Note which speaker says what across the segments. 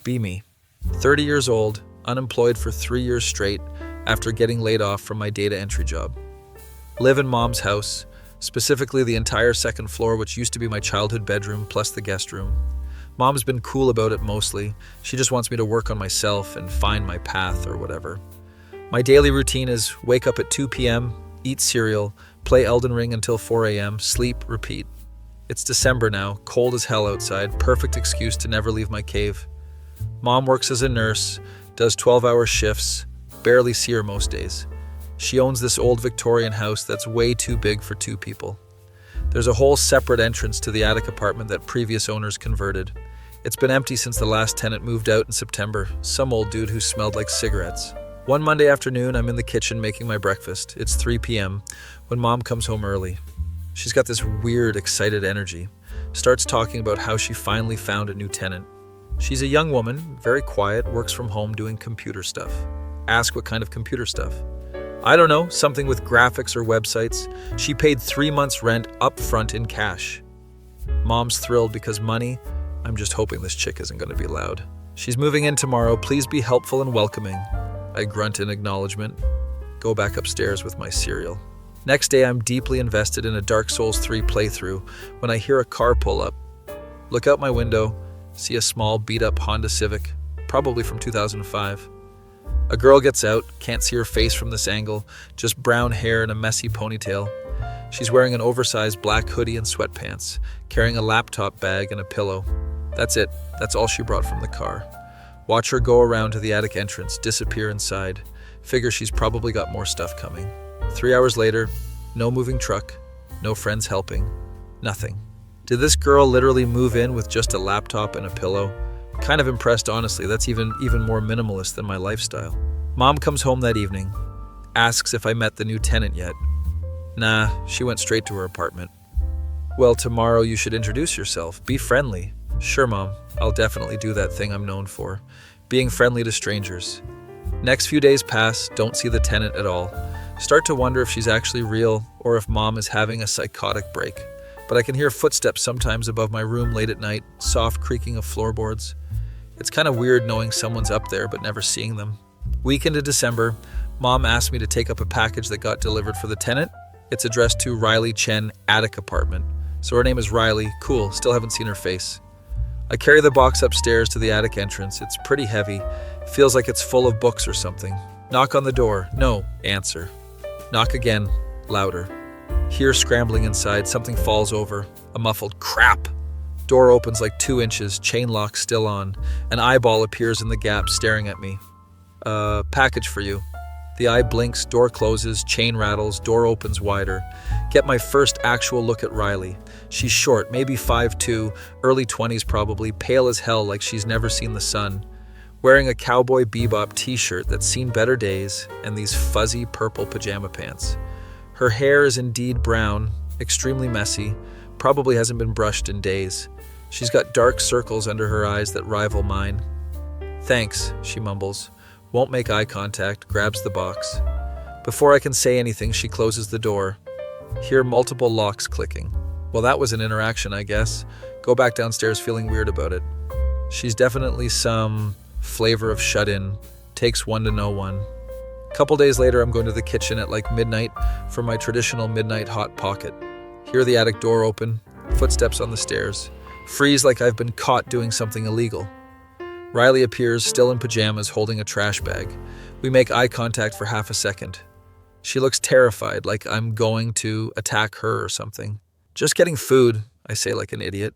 Speaker 1: Be me. 30 years old, unemployed for 3 years straight after getting laid off from my data entry job. Live in mom's house, specifically the entire second floor, which used to be my childhood bedroom plus the guest room. Mom's been cool about it mostly. She just wants me to work on myself and find my path or whatever. My daily routine is wake up at 2 p.m., eat cereal, play Elden Ring until 4 a.m., sleep, repeat. It's December now, cold as hell outside, perfect excuse to never leave my cave. Mom works as a nurse, does 12-hour shifts, barely see her most days. She owns this old Victorian house that's way too big for 2 people. There's a whole separate entrance to the attic apartment that previous owners converted. It's been empty since the last tenant moved out in September, some old dude who smelled like cigarettes. One Monday afternoon, I'm in the kitchen making my breakfast. It's 3 p.m. when Mom comes home early. She's got this weird, excited energy. Starts talking about how she finally found a new tenant. She's a young woman, very quiet, works from home doing computer stuff. Ask what kind of computer stuff. I don't know, something with graphics or websites. She paid 3 months' rent up front in cash. Mom's thrilled because money. I'm just hoping this chick isn't going to be loud. She's moving in tomorrow. Please be helpful and welcoming. I grunt in acknowledgement. Go back upstairs with my cereal. Next day, I'm deeply invested in a Dark Souls 3 playthrough when I hear a car pull up. Look out my window, see a small beat-up Honda Civic, probably from 2005. A girl gets out, can't see her face from this angle, just brown hair and a messy ponytail. She's wearing an oversized black hoodie and sweatpants, carrying a laptop bag and a pillow. That's it. That's all she brought from the car. Watch her go around to the attic entrance, disappear inside. Figure she's probably got more stuff coming. 3 hours later, no moving truck, no friends helping, nothing. Did this girl literally move in with just a laptop and a pillow? Kind of impressed, honestly. That's even more minimalist than my lifestyle. Mom comes home that evening, asks if I met the new tenant yet. Nah, she went straight to her apartment. Well, tomorrow you should introduce yourself. Be friendly. Sure, Mom. I'll definitely do that thing I'm known for. Being friendly to strangers. Next few days pass, don't see the tenant at all. Start to wonder if she's actually real or if Mom is having a psychotic break. But I can hear footsteps sometimes above my room late at night, soft creaking of floorboards. It's kind of weird knowing someone's up there but never seeing them. Week into December, Mom asked me to take up a package that got delivered for the tenant. It's addressed to Riley Chen Attic Apartment. So her name is Riley. Cool, still haven't seen her face. I carry the box upstairs to the attic entrance. It's pretty heavy. Feels like it's full of books or something. Knock on the door. No. Answer. Knock again. Louder. Hear scrambling inside. Something falls over. A muffled crap. Door opens like 2 inches. Chain lock still on. An eyeball appears in the gap, staring at me. Package for you. The eye blinks, door closes, chain rattles, door opens wider. Get my first actual look at Riley. She's short, maybe 5'2", early 20s probably, pale as hell like she's never seen the sun. Wearing a Cowboy Bebop t-shirt that's seen better days and these fuzzy purple pajama pants. Her hair is indeed brown, extremely messy, probably hasn't been brushed in days. She's got dark circles under her eyes that rival mine. Thanks, she mumbles. Won't make eye contact, grabs the box. Before I can say anything, she closes the door. Hear multiple locks clicking. Well, that was an interaction, I guess. Go back downstairs feeling weird about it. She's definitely some flavor of shut-in. Takes one to know one. Couple days later, I'm going to the kitchen at like midnight for my traditional midnight hot pocket. Hear the attic door open, footsteps on the stairs. Freeze like I've been caught doing something illegal. Riley appears, still in pajamas, holding a trash bag. We make eye contact for half a second. She looks terrified, like I'm going to attack her or something. Just getting food, I say like an idiot.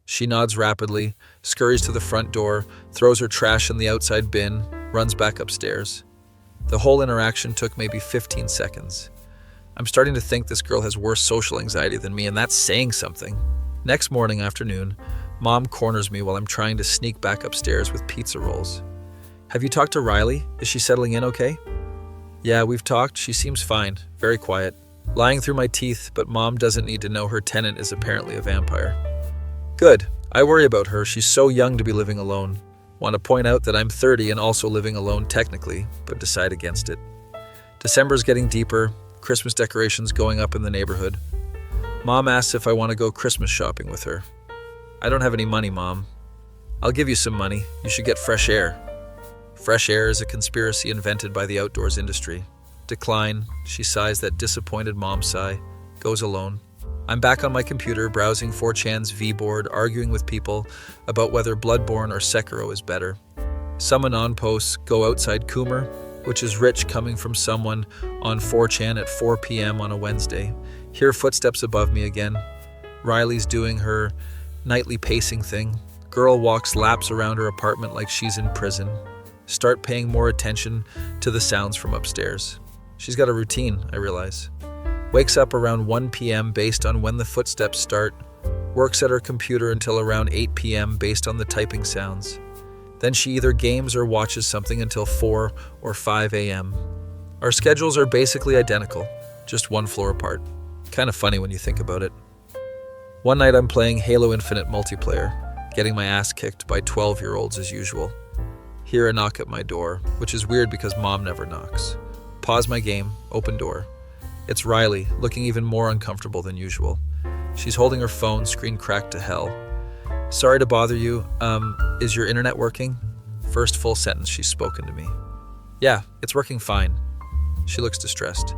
Speaker 1: She nods rapidly, scurries to the front door, throws her trash in the outside bin, runs back upstairs. The whole interaction took maybe 15 seconds. I'm starting to think this girl has worse social anxiety than me, and that's saying something. Next morning afternoon, Mom corners me while I'm trying to sneak back upstairs with pizza rolls. Have you talked to Riley? Is she settling in okay? Yeah, we've talked. She seems fine. Very quiet. Lying through my teeth, but Mom doesn't need to know her tenant is apparently a vampire. Good. I worry about her. She's so young to be living alone. Want to point out that I'm 30 and also living alone technically, but decide against it. December's getting deeper. Christmas decorations going up in the neighborhood. Mom asks if I want to go Christmas shopping with her. I don't have any money, Mom. I'll give you some money. You should get fresh air. Fresh air is a conspiracy invented by the outdoors industry. Decline. She sighs that disappointed mom sigh. Goes alone. I'm back on my computer, browsing 4chan's V-board, arguing with people about whether Bloodborne or Sekiro is better. Some anon posts go outside Coomer, which is rich coming from someone on 4chan at 4 p.m. on a Wednesday. Hear footsteps above me again. Riley's doing her nightly pacing thing. Girl walks laps around her apartment like she's in prison. Start paying more attention to the sounds from upstairs. She's got a routine, I realize. Wakes up around 1 p.m. based on when the footsteps start. Works at her computer until around 8 p.m. based on the typing sounds. Then she either games or watches something until 4 or 5 a.m. Our schedules are basically identical, just one floor apart. Kind of funny when you think about it. One night I'm playing Halo Infinite multiplayer, getting my ass kicked by 12-year-olds as usual. Hear a knock at my door, which is weird because mom never knocks. Pause my game, open door. It's Riley, looking even more uncomfortable than usual. She's holding her phone, screen cracked to hell. Sorry to bother you, is your internet working? First full sentence she's spoken to me. Yeah, it's working fine. She looks distressed.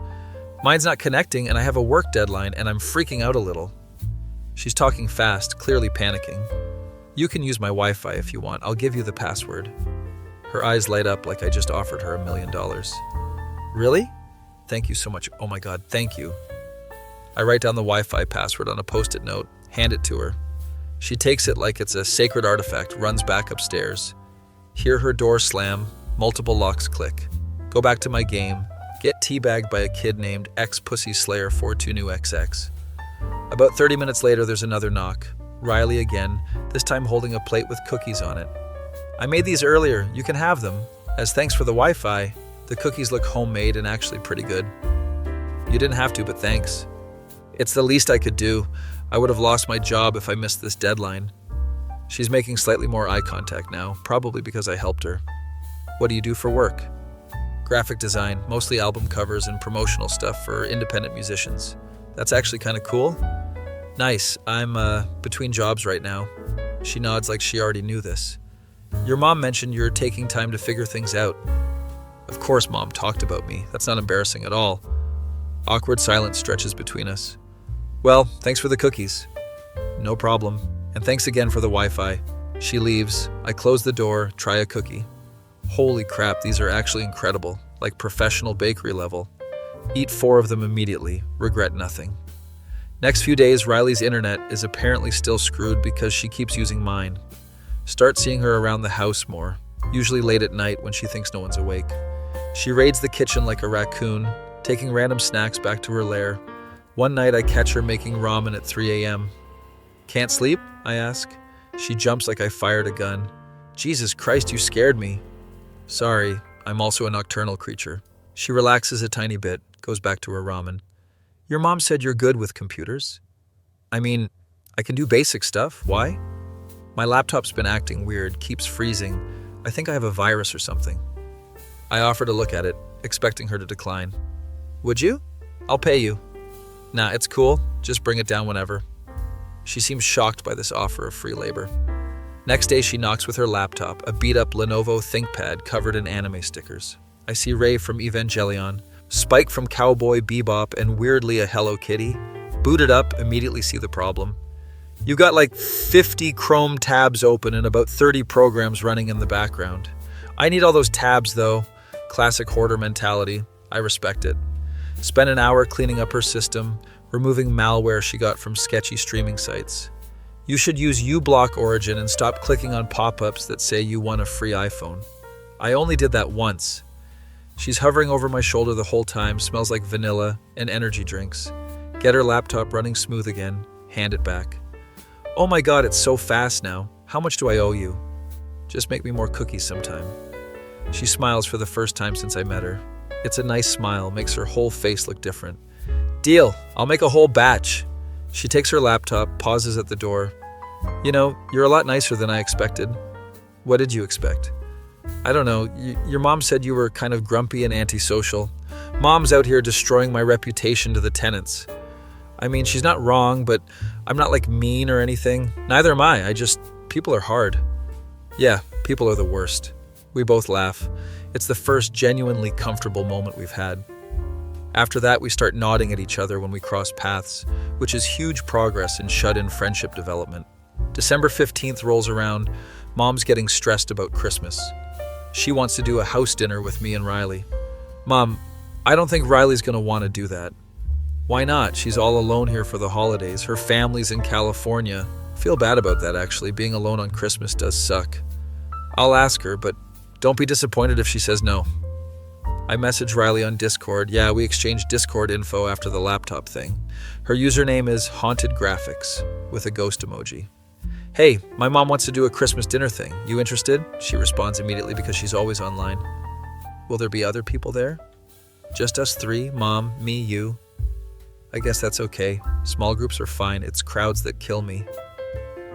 Speaker 1: Mine's not connecting and I have a work deadline and I'm freaking out a little. She's talking fast, clearly panicking. You can use my Wi-Fi if you want. I'll give you the password. Her eyes light up like I just offered her $1 million. Really? Thank you so much. Oh my God, thank you. I write down the Wi-Fi password on a post-it note, hand it to her. She takes it like it's a sacred artifact, runs back upstairs. Hear her door slam, multiple locks click. Go back to my game, get teabagged by a kid named X-Pussy-Slayer-42-new-XX. About 30 minutes later, there's another knock. Riley again, this time holding a plate with cookies on it. I made these earlier, you can have them. As thanks for the Wi-Fi, the cookies look homemade and actually pretty good. You didn't have to, but thanks. It's the least I could do. I would have lost my job if I missed this deadline. She's making slightly more eye contact now, probably because I helped her. What do you do for work? Graphic design, mostly album covers and promotional stuff for independent musicians. That's actually kind of cool. Nice, I'm between jobs right now. She nods like she already knew this. Your mom mentioned you're taking time to figure things out. Of course mom talked about me. That's not embarrassing at all. Awkward silence stretches between us. Well, thanks for the cookies. No problem. And thanks again for the Wi-Fi. She leaves. I close the door, try a cookie. Holy crap, these are actually incredible, like professional bakery level. Eat 4 of them immediately, regret nothing. Next few days, Riley's internet is apparently still screwed because she keeps using mine. Start seeing her around the house more, usually late at night when she thinks no one's awake. She raids the kitchen like a raccoon, taking random snacks back to her lair. One night I catch her making ramen at 3 a.m. Can't sleep? I ask. She jumps like I fired a gun. Jesus Christ, you scared me. Sorry, I'm also a nocturnal creature. She relaxes a tiny bit, goes back to her ramen. Your mom said you're good with computers. I mean, I can do basic stuff. Why? My laptop's been acting weird, keeps freezing. I think I have a virus or something. I offer to look at it, expecting her to decline. Would you? I'll pay you. Nah, it's cool. Just bring it down whenever. She seems shocked by this offer of free labor. Next day, she knocks with her laptop, a beat-up Lenovo ThinkPad covered in anime stickers. I see Ray from Evangelion, Spike from Cowboy Bebop, and weirdly a Hello Kitty. Boot it up, immediately see the problem. You've got like 50 Chrome tabs open and about 30 programs running in the background. I need all those tabs though. Classic hoarder mentality. I respect it. Spent an hour cleaning up her system, removing malware she got from sketchy streaming sites. You should use uBlock Origin and stop clicking on pop-ups that say you won a free iPhone. I only did that once. She's hovering over my shoulder the whole time, smells like vanilla and energy drinks. Get her laptop running smooth again, hand it back. Oh my God, it's so fast now. How much do I owe you? Just make me more cookies sometime. She smiles for the first time since I met her. It's a nice smile, makes her whole face look different. Deal, I'll make a whole batch. She takes her laptop, pauses at the door. You know, you're a lot nicer than I expected. What did you expect? I don't know, your mom said you were kind of grumpy and antisocial. Mom's out here destroying my reputation to the tenants. I mean, she's not wrong, but I'm not like mean or anything. Neither am I, people are hard. Yeah, people are the worst. We both laugh. It's the first genuinely comfortable moment we've had. After that, we start nodding at each other when we cross paths, which is huge progress in shut-in friendship development. December 15th rolls around. Mom's getting stressed about Christmas. She wants to do a house dinner with me and Riley. Mom, I don't think Riley's going to want to do that. Why not? She's all alone here for the holidays. Her family's in California. Feel bad about that, actually. Being alone on Christmas does suck. I'll ask her, but don't be disappointed if she says no. I message Riley on Discord. Yeah, we exchanged Discord info after the laptop thing. Her username is Haunted Graphics with a ghost emoji. Hey, my mom wants to do a Christmas dinner thing. You interested? She responds immediately because she's always online. Will there be other people there? Just us three, mom, me, you. I guess that's okay. Small groups are fine. It's crowds that kill me.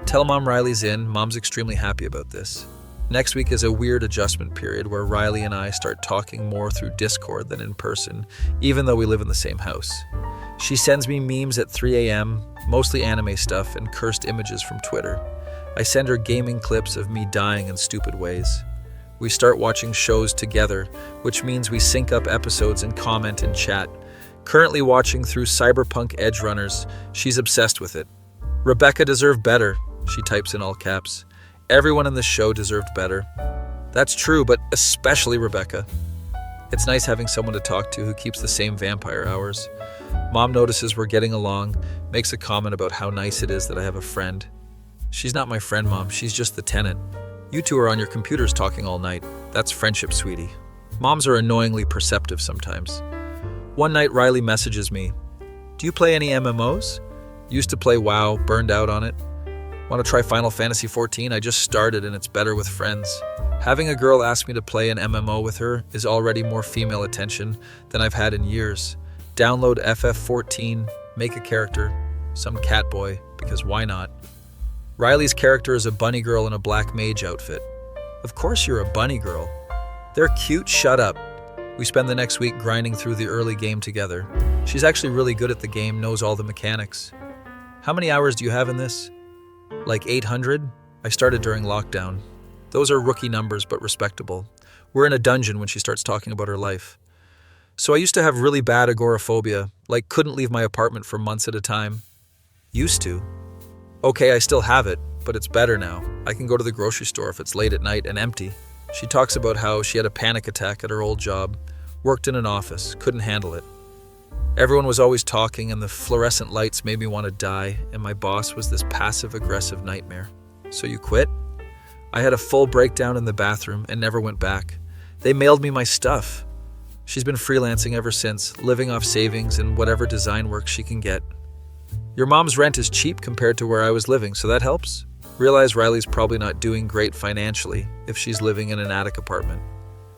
Speaker 1: Tell mom Riley's in. Mom's extremely happy about this. Next week is a weird adjustment period where Riley and I start talking more through Discord than in person, even though we live in the same house. She sends me memes at 3 a.m., mostly anime stuff and cursed images from Twitter. I send her gaming clips of me dying in stupid ways. We start watching shows together, which means we sync up episodes and comment and chat. Currently watching through Cyberpunk Edge Runners. She's obsessed with it. Rebecca deserved better, she types in all caps. Everyone in the show deserved better. That's true, but especially Rebecca. It's nice having someone to talk to who keeps the same vampire hours. Mom notices we're getting along, makes a comment about how nice it is that I have a friend. She's not my friend, Mom. She's just the tenant. You two are on your computers talking all night. That's friendship, sweetie. Moms are annoyingly perceptive sometimes. One night, Riley messages me. Do you play any MMOs? Used to play WoW, burned out on it. Want to try Final Fantasy XIV? I just started and it's better with friends. Having a girl ask me to play an MMO with her is already more female attention than I've had in years. Download FF14, make a character, some cat boy, because why not? Riley's character is a bunny girl in a black mage outfit. Of course you're a bunny girl. They're cute, shut up. We spend the next week grinding through the early game together. She's actually really good at the game, knows all the mechanics. How many hours do you have in this? Like 800? I started during lockdown. Those are rookie numbers, but respectable. We're in a dungeon when she starts talking about her life. So I used to have really bad agoraphobia, like couldn't leave my apartment for months at a time. Used to. Okay, I still have it, but it's better now. I can go to the grocery store if it's late at night and empty. She talks about how she had a panic attack at her old job, worked in an office, couldn't handle it. Everyone was always talking and the fluorescent lights made me want to die, and my boss was this passive-aggressive nightmare. So you quit? I had a full breakdown in the bathroom and never went back. They mailed me my stuff. She's been freelancing ever since, living off savings and whatever design work she can get. Your mom's rent is cheap compared to where I was living, so that helps. Realize Riley's probably not doing great financially if she's living in an attic apartment.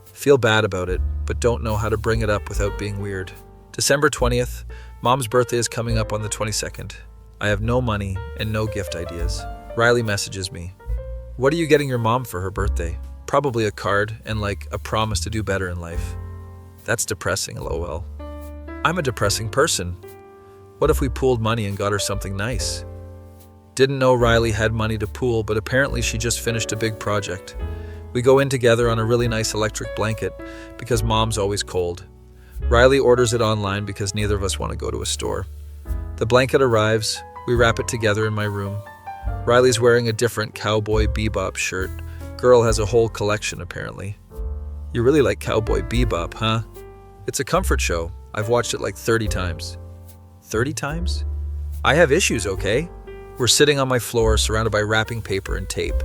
Speaker 1: Feel bad about it, but don't know how to bring it up without being weird. December 20th, Mom's birthday is coming up on the 22nd. I have no money and no gift ideas. Riley messages me. What are you getting your mom for her birthday? Probably a card and like a promise to do better in life. That's depressing, lol. I'm a depressing person. What if we pooled money and got her something nice? Didn't know Riley had money to pool, but apparently she just finished a big project. We go in together on a really nice electric blanket because Mom's always cold. Riley orders it online because neither of us want to go to a store. The blanket arrives, we wrap it together in my room. Riley's wearing a different Cowboy Bebop shirt. Girl has a whole collection apparently. You really like Cowboy Bebop, huh? It's a comfort show. I've watched it like 30 times. 30 times? I have issues, okay? We're sitting on my floor surrounded by wrapping paper and tape.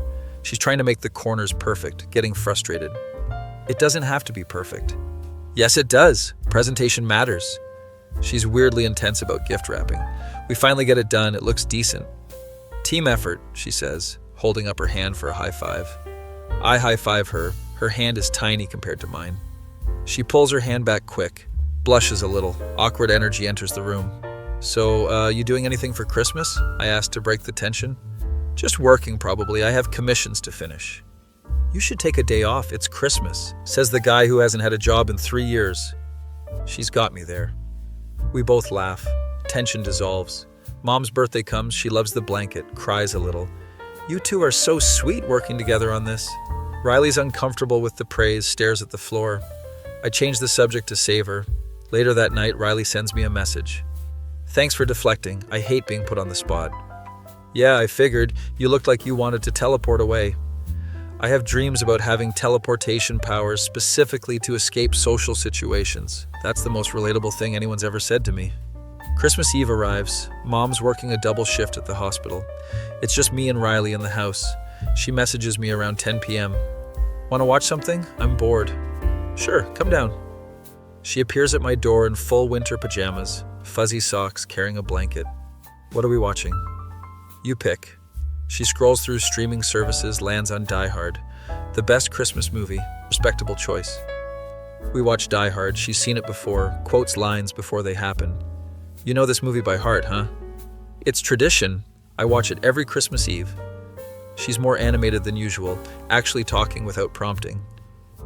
Speaker 1: She's trying to make the corners perfect, getting frustrated. It doesn't have to be perfect. Yes, it does. Presentation matters. She's weirdly intense about gift wrapping. We finally get it done. It looks decent. Team effort, she says, holding up her hand for a high five. I high five her. Her hand is tiny compared to mine. She pulls her hand back quick, blushes a little. Awkward energy enters the room. So, you doing anything for Christmas? I asked to break the tension. Just working, probably. I have commissions to finish. You should take a day off. It's Christmas, says the guy who hasn't had a job in 3 years. She's got me there. We both laugh. Tension dissolves. Mom's birthday comes. She loves the blanket, cries a little. You two are so sweet working together on this. Riley's uncomfortable with the praise, stares at the floor. I change the subject to save her. Later that night, Riley sends me a message. Thanks for deflecting. I hate being put on the spot. Yeah, I figured. You looked like you wanted to teleport away. I have dreams about having teleportation powers specifically to escape social situations. That's the most relatable thing anyone's ever said to me. Christmas Eve arrives. Mom's working a double shift at the hospital. It's just me and Riley in the house. She messages me around 10 p.m. Want to watch something? I'm bored. Sure, come down. She appears at my door in full winter pajamas, fuzzy socks, carrying a blanket. What are we watching? You pick. She scrolls through streaming services, lands on Die Hard. The best Christmas movie. Respectable choice. We watch Die Hard. She's seen it before, quotes lines before they happen. You know this movie by heart, huh? It's tradition. I watch it every Christmas Eve. She's more animated than usual, actually talking without prompting.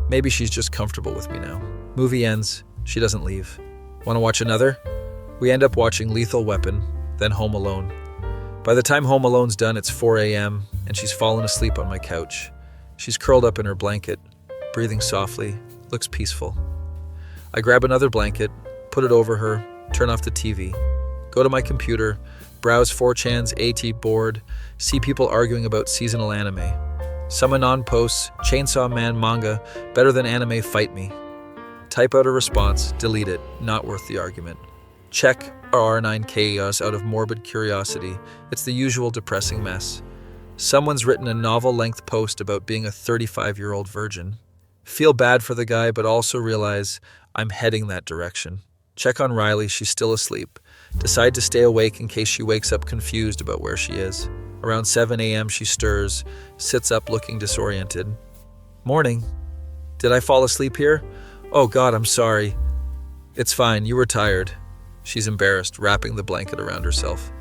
Speaker 1: Maybe she's just comfortable with me now. Movie ends. She doesn't leave. Want to watch another? We end up watching Lethal Weapon, then Home Alone. By the time Home Alone's done, it's 4 a.m., and she's fallen asleep on my couch. She's curled up in her blanket, breathing softly, looks peaceful. I grab another blanket, put it over her, turn off the TV, go to my computer, browse 4chan's AT board, see people arguing about seasonal anime. Some anon posts, Chainsaw Man manga, better than anime, fight me. Type out a response, delete it, not worth the argument. Check R9 chaos out of morbid curiosity. It's the usual depressing mess. Someone's written a novel-length post about being a 35-year-old virgin. Feel bad for the guy, but also realize I'm heading that direction. Check on Riley, she's still asleep. Decide to stay awake in case she wakes up confused about where she is. Around 7 a.m. she stirs, sits up looking disoriented. Morning. Did I fall asleep here? Oh God, I'm sorry. It's fine, you were tired. She's embarrassed, wrapping the blanket around herself.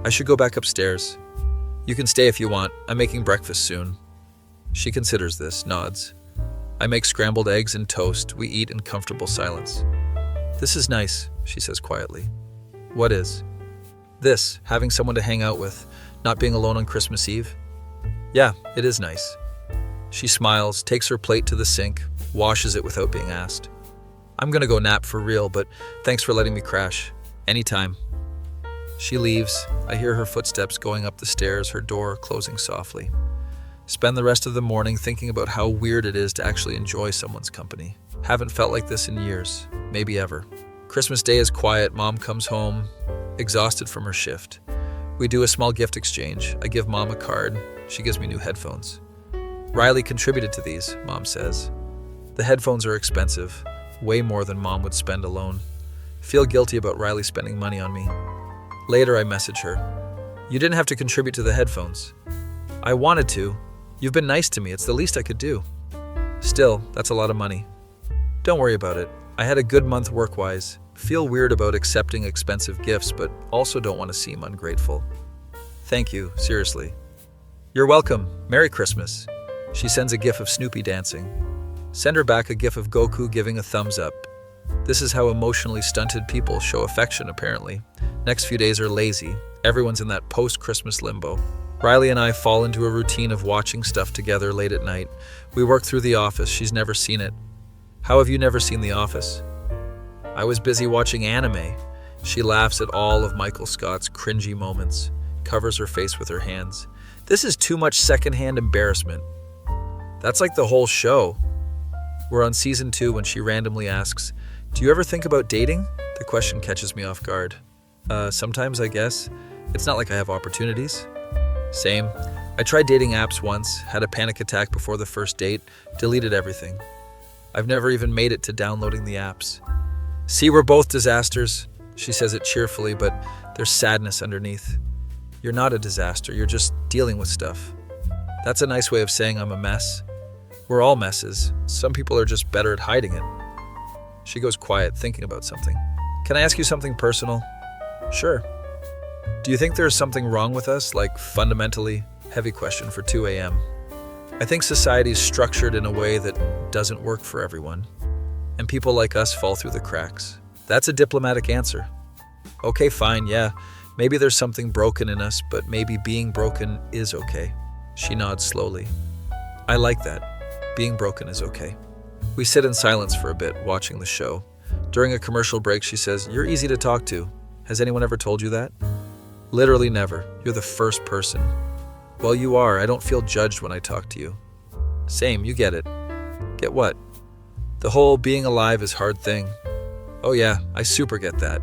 Speaker 1: I should go back upstairs. You can stay if you want. I'm making breakfast soon. She considers this, nods. I make scrambled eggs and toast. We eat in comfortable silence. This is nice, she says quietly. What is? This, having someone to hang out with, not being alone on Christmas Eve. Yeah, it is nice. She smiles, takes her plate to the sink, washes it without being asked. I'm gonna go nap for real, but thanks for letting me crash. Anytime. She leaves. I hear her footsteps going up the stairs, her door closing softly. Spend the rest of the morning thinking about how weird it is to actually enjoy someone's company. Haven't felt like this in years, maybe ever. Christmas Day is quiet. Mom comes home, exhausted from her shift. We do a small gift exchange. I give Mom a card. She gives me new headphones. Riley contributed to these, Mom says. The headphones are expensive, way more than Mom would spend alone. Feel guilty about Riley spending money on me. Later, I message her. You didn't have to contribute to the headphones. I wanted to. You've been nice to me. It's the least I could do. Still, that's a lot of money. Don't worry about it. I had a good month work-wise. Feel weird about accepting expensive gifts, but also don't want to seem ungrateful. Thank you, seriously. You're welcome. Merry Christmas. She sends a gif of Snoopy dancing. Send her back a gif of Goku giving a thumbs up. This is how emotionally stunted people show affection, apparently. Next few days are lazy. Everyone's in that post-Christmas limbo. Riley and I fall into a routine of watching stuff together late at night. We work through The Office. She's never seen it. How have you never seen The Office? I was busy watching anime. She laughs at all of Michael Scott's cringy moments, covers her face with her hands. This is too much secondhand embarrassment. That's like the whole show. We're on season 2 when she randomly asks, do you ever think about dating? The question catches me off guard. Sometimes, I guess. It's not like I have opportunities. Same. I tried dating apps once, had a panic attack before the first date, deleted everything. I've never even made it to downloading the apps. See, we're both disasters. She says it cheerfully, but there's sadness underneath. You're not a disaster, you're just dealing with stuff. That's a nice way of saying I'm a mess. We're all messes. Some people are just better at hiding it. She goes quiet, thinking about something. Can I ask you something personal? Sure. Do you think there's something wrong with us, like fundamentally? Heavy question for 2 a.m. I think society's structured in a way that doesn't work for everyone, and people like us fall through the cracks. That's a diplomatic answer. Okay, fine, yeah. Maybe there's something broken in us, but maybe being broken is okay. She nods slowly. I like that. Being broken is okay. We sit in silence for a bit, watching the show. During a commercial break, she says, "You're easy to talk to. Has anyone ever told you that?" Literally never. You're the first person. Well, you are. I don't feel judged when I talk to you. Same, you get it. Get what? The whole being alive is hard thing. Oh yeah, I super get that.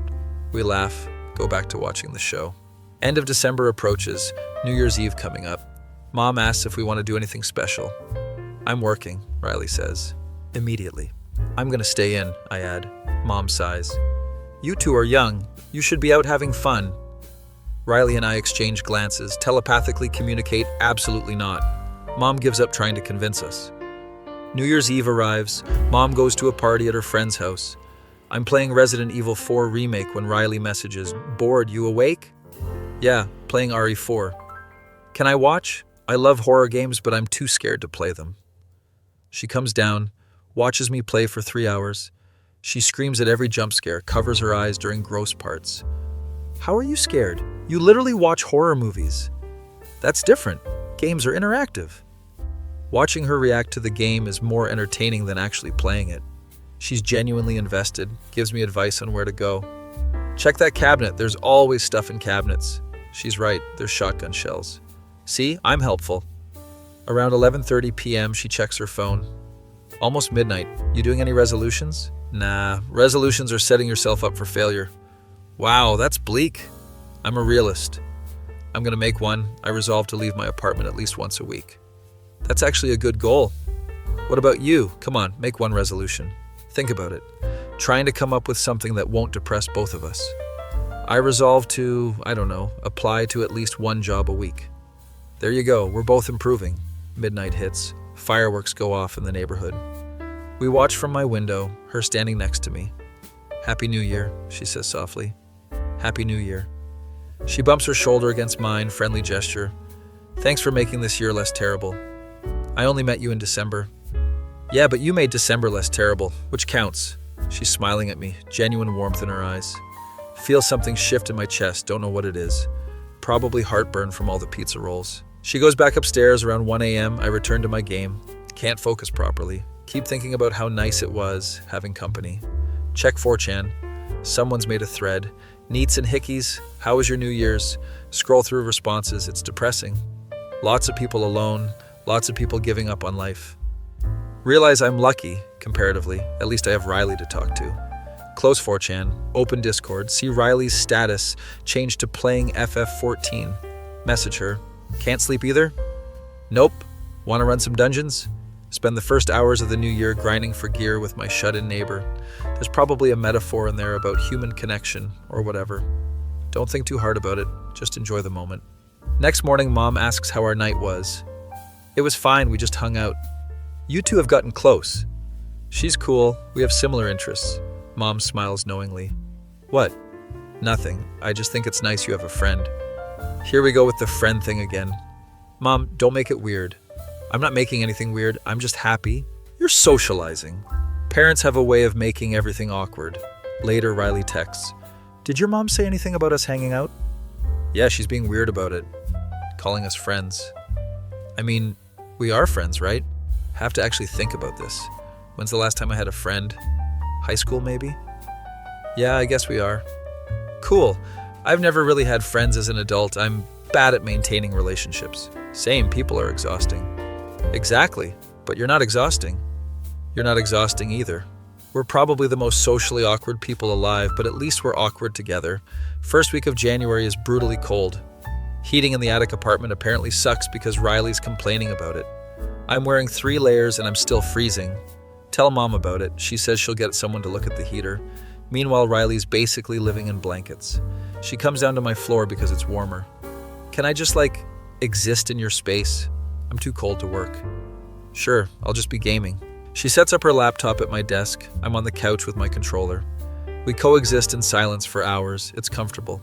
Speaker 1: We laugh, go back to watching the show. End of December approaches, New Year's Eve coming up. Mom asks if we want to do anything special. I'm working, Riley says. Immediately. I'm gonna stay in, I add. Mom sighs. You two are young. You should be out having fun. Riley and I exchange glances, telepathically communicate absolutely not. Mom gives up trying to convince us. New Year's Eve arrives. Mom goes to a party at her friend's house. I'm playing Resident Evil 4 Remake when Riley messages, "Bored, you awake?" Yeah, playing RE4. Can I watch? I love horror games, but I'm too scared to play them. She comes down, watches me play for 3 hours. She screams at every jump scare, covers her eyes during gross parts. How are you scared? You literally watch horror movies. That's different. Games are interactive. Watching her react to the game is more entertaining than actually playing it. She's genuinely invested, gives me advice on where to go. Check that cabinet, there's always stuff in cabinets. She's right, there's shotgun shells. See, I'm helpful. Around 11:30 p.m., she checks her phone. Almost midnight. You doing any resolutions? Nah, resolutions are setting yourself up for failure. Wow, that's bleak. I'm a realist. I'm gonna make one. I resolve to leave my apartment at least once a week. That's actually a good goal. What about you? Come on, make one resolution. Think about it. Trying to come up with something that won't depress both of us. I resolve to, apply to at least one job a week. There you go, we're both improving. Midnight hits. Fireworks go off in the neighborhood. We watch from my window, her standing next to me. Happy New Year, she says softly. Happy New Year. She bumps her shoulder against mine, friendly gesture. Thanks for making this year less terrible. I only met you in December. Yeah, but you made December less terrible, which counts. She's smiling at me, genuine warmth in her eyes. Feel something shift in my chest, don't know what it is. Probably heartburn from all the pizza rolls. She goes back upstairs around 1 a.m. I return to my game. Can't focus properly. Keep thinking about how nice it was having company. Check 4chan. Someone's made a thread. Neets and hickeys, how was your New Year's? Scroll through responses, it's depressing. Lots of people alone, lots of people giving up on life. Realize I'm lucky, comparatively. At least I have Riley to talk to. Close 4chan, open Discord, see Riley's status change to playing FF14. Message her. Can't sleep either? Nope. Want to run some dungeons? Spend the first hours of the new year grinding for gear with my shut-in neighbor. There's probably a metaphor in there about human connection or whatever. Don't think too hard about it, just enjoy the moment. Next morning, Mom asks how our night was. It was fine, we just hung out. You two have gotten close. She's cool, we have similar interests. Mom smiles knowingly. What? Nothing, I just think it's nice you have a friend. Here we go with the friend thing again. Mom, don't make it weird. I'm not making anything weird, I'm just happy. You're socializing. Parents have a way of making everything awkward. Later, Riley texts. Did your mom say anything about us hanging out? Yeah, she's being weird about it. Calling us friends. I mean, we are friends, right? Have to actually think about this. When's the last time I had a friend? High school, maybe? Yeah, I guess we are. Cool. I've never really had friends as an adult. I'm bad at maintaining relationships. Same, people are exhausting. Exactly, but you're not exhausting. You're not exhausting either. We're probably the most socially awkward people alive, but at least we're awkward together. First week of January is brutally cold. Heating in the attic apartment apparently sucks because Riley's complaining about it. I'm wearing 3 layers and I'm still freezing. Tell Mom about it. She says she'll get someone to look at the heater. Meanwhile, Riley's basically living in blankets. She comes down to my floor because it's warmer. Can I just, exist in your space? I'm too cold to work. Sure, I'll just be gaming. She sets up her laptop at my desk. I'm on the couch with my controller. We coexist in silence for hours. It's comfortable.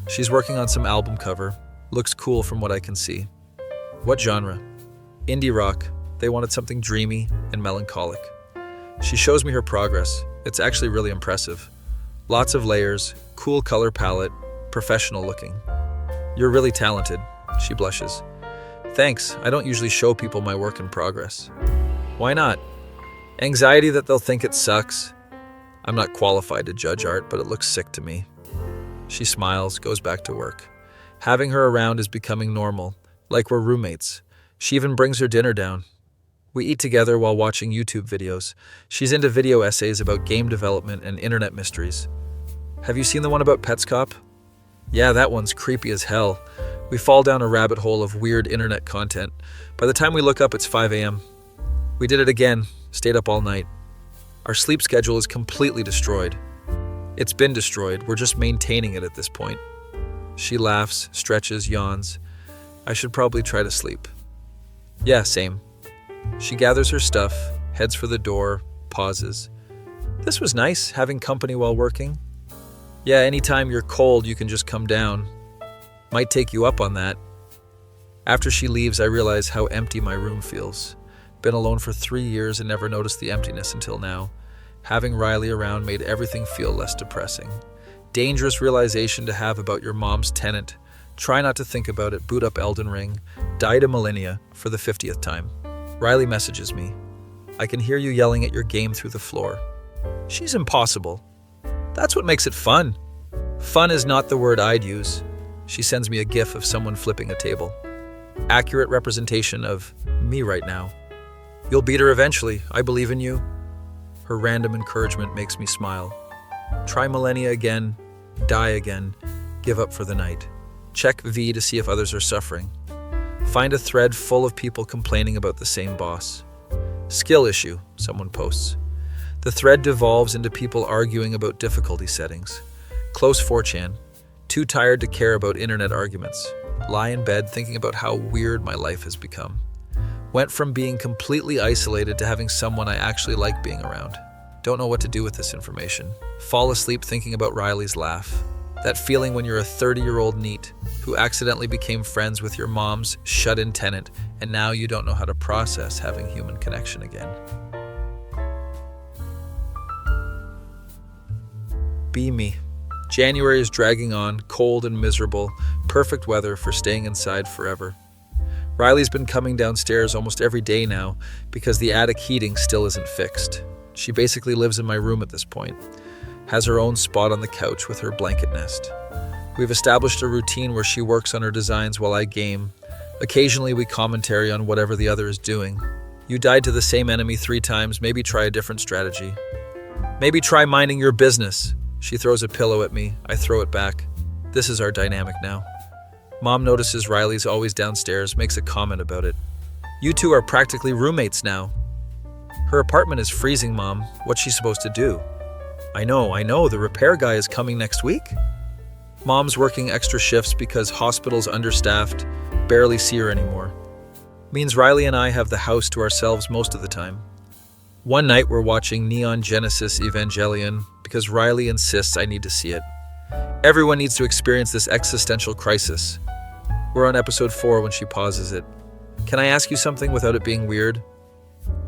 Speaker 1: She's working on some album cover. Looks cool from what I can see. What genre? Indie rock. They wanted something dreamy and melancholic. She shows me her progress. It's actually really impressive. Lots of layers, cool color palette, professional looking. You're really talented, she blushes. Thanks, I don't usually show people my work in progress. Why not? Anxiety that they'll think it sucks. I'm not qualified to judge art, but it looks sick to me. She smiles, goes back to work. Having her around is becoming normal, like we're roommates. She even brings her dinner down. We eat together while watching YouTube videos. She's into video essays about game development and internet mysteries. Have you seen the one about Petscop? Yeah, that one's creepy as hell. We fall down a rabbit hole of weird internet content. By the time we look up, it's 5 a.m. We did it again, stayed up all night. Our sleep schedule is completely destroyed. It's been destroyed, we're just maintaining it at this point. She laughs, stretches, yawns. I should probably try to sleep. Yeah, same. She gathers her stuff, heads for the door, pauses. This was nice, having company while working. Yeah, anytime you're cold, you can just come down. Might take you up on that. After she leaves, I realize how empty my room feels. Been alone for 3 years and never noticed the emptiness until now. Having Riley around made everything feel less depressing. Dangerous realization to have about your mom's Tenant. Try not to think about it, boot up Elden Ring. Die to Millennia for the 50th time. Riley messages me. I can hear you yelling at your game through the floor. She's impossible. That's what makes it fun. Fun is not the word I'd use. She sends me a gif of someone flipping a table. Accurate representation of me right now. You'll beat her eventually. I believe in you. Her random encouragement makes me smile. Try Millennia again. Die again. Give up for the night. Check V to see if others are suffering. Find a thread full of people complaining about the same boss. Skill issue, someone posts. The thread devolves into people arguing about difficulty settings. Close 4chan. Too tired to care about internet arguments. Lie in bed thinking about how weird my life has become. Went from being completely isolated to having someone I actually like being around. Don't know what to do with this information. Fall asleep thinking about Riley's laugh. That feeling when you're a 30-year-old NEET who accidentally became friends with your mom's shut-in tenant, and now you don't know how to process having human connection again. Be me. January is dragging on, cold and miserable, perfect weather for staying inside forever. Riley's been coming downstairs almost every day now because the attic heating still isn't fixed. She basically lives in my room at this point. Has her own spot on the couch with her blanket nest. We've established a routine where she works on her designs while I game. Occasionally we commentary on whatever the other is doing. You died to the same enemy 3 times, maybe try a different strategy. Maybe try minding your business. She throws a pillow at me, I throw it back. This is our dynamic now. Mom notices Riley's always downstairs, makes a comment about it. You two are practically roommates now. Her apartment is freezing, Mom. What's she supposed to do? I know, the repair guy is coming next week. Mom's working extra shifts because hospital's understaffed, barely see her anymore. Means Riley and I have the house to ourselves most of the time. One night we're watching Neon Genesis Evangelion because Riley insists I need to see it. Everyone needs to experience this existential crisis. We're on episode 4 when she pauses it. Can I ask you something without it being weird?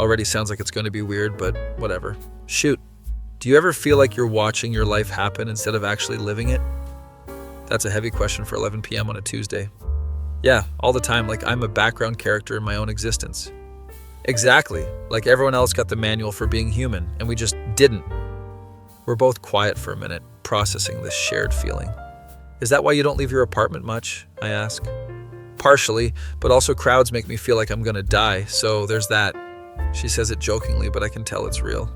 Speaker 1: Already sounds like it's going to be weird, but whatever. Shoot. Do you ever feel like you're watching your life happen instead of actually living it? That's a heavy question for 11 p.m. on a Tuesday. Yeah, all the time, like I'm a background character in my own existence. Exactly, like everyone else got the manual for being human, and we just didn't. We're both quiet for a minute, processing this shared feeling. Is that why you don't leave your apartment much? I ask. Partially, but also crowds make me feel like I'm gonna die, so there's that. She says it jokingly, but I can tell it's real.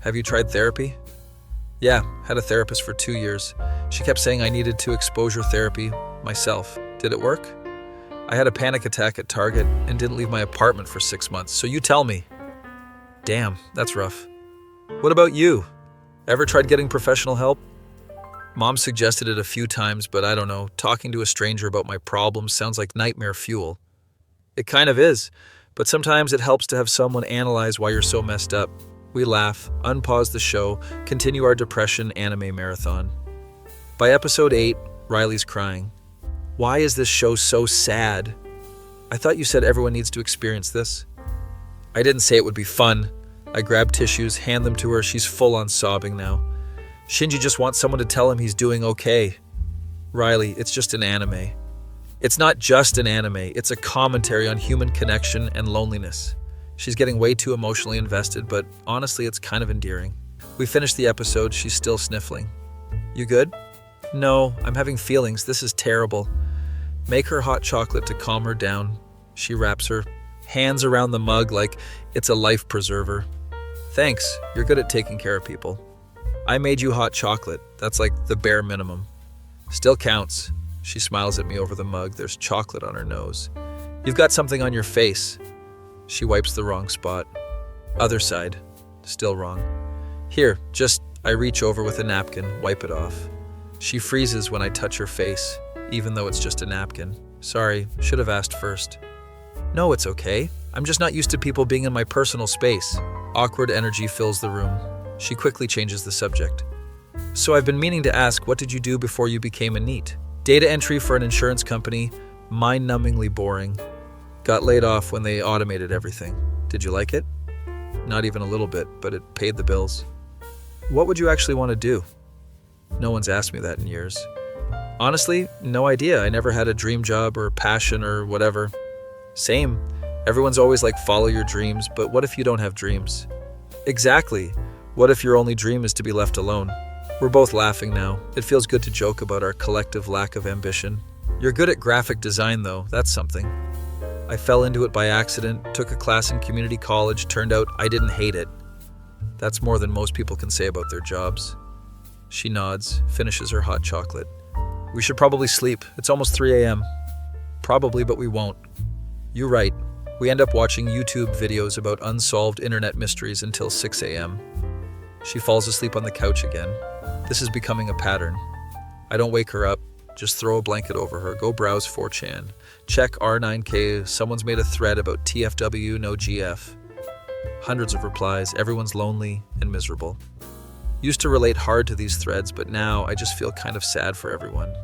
Speaker 1: Have you tried therapy? Yeah, had a therapist for 2 years. She kept saying I needed to exposure therapy myself. Did it work? I had a panic attack at Target and didn't leave my apartment for 6 months, so you tell me. Damn, that's rough. What about you? Ever tried getting professional help? Mom suggested it a few times, but I don't know, talking to a stranger about my problems sounds like nightmare fuel. It kind of is, but sometimes it helps to have someone analyze why you're so messed up. We laugh, unpause the show, continue our depression anime marathon. By episode 8, Riley's crying. Why is this show so sad? I thought you said everyone needs to experience this. I didn't say it would be fun. I grab tissues, hand them to her. She's full on sobbing now. Shinji just wants someone to tell him he's doing okay. Riley, it's just an anime. It's not just an anime, it's a commentary on human connection and loneliness. She's getting way too emotionally invested, but honestly, it's kind of endearing. We finished the episode, she's still sniffling. You good? No, I'm having feelings, this is terrible. Make her hot chocolate to calm her down. She wraps her hands around the mug like it's a life preserver. Thanks, you're good at taking care of people. I made you hot chocolate, that's like the bare minimum. Still counts. She smiles at me over the mug, there's chocolate on her nose. You've got something on your face. She wipes the wrong spot. Other side, still wrong. Here, I reach over with a napkin, wipe it off. She freezes when I touch her face, even though it's just a napkin. Sorry, should have asked first. No, it's okay. I'm just not used to people being in my personal space. Awkward energy fills the room. She quickly changes the subject. So I've been meaning to ask, what did you do before you became a NEET? Data entry for an insurance company, mind-numbingly boring. Got laid off when they automated everything. Did you like it? Not even a little bit, but it paid the bills. What would you actually want to do? No one's asked me that in years. Honestly, no idea. I never had a dream job or passion or whatever. Same. Everyone's always like, follow your dreams, but what if you don't have dreams? Exactly. What if your only dream is to be left alone? We're both laughing now. It feels good to joke about our collective lack of ambition. You're good at graphic design though, that's something. I fell into it by accident, took a class in community college, turned out I didn't hate it. That's more than most people can say about their jobs. She nods, finishes her hot chocolate. We should probably sleep. It's almost 3 a.m. Probably, but we won't. You're right. We end up watching YouTube videos about unsolved internet mysteries until 6 a.m. She falls asleep on the couch again. This is becoming a pattern. I don't wake her up, just throw a blanket over her, go browse 4chan, check R9K, someone's made a thread about TFW, no GF. Hundreds of replies, everyone's lonely and miserable. Used to relate hard to these threads, but now I just feel kind of sad for everyone.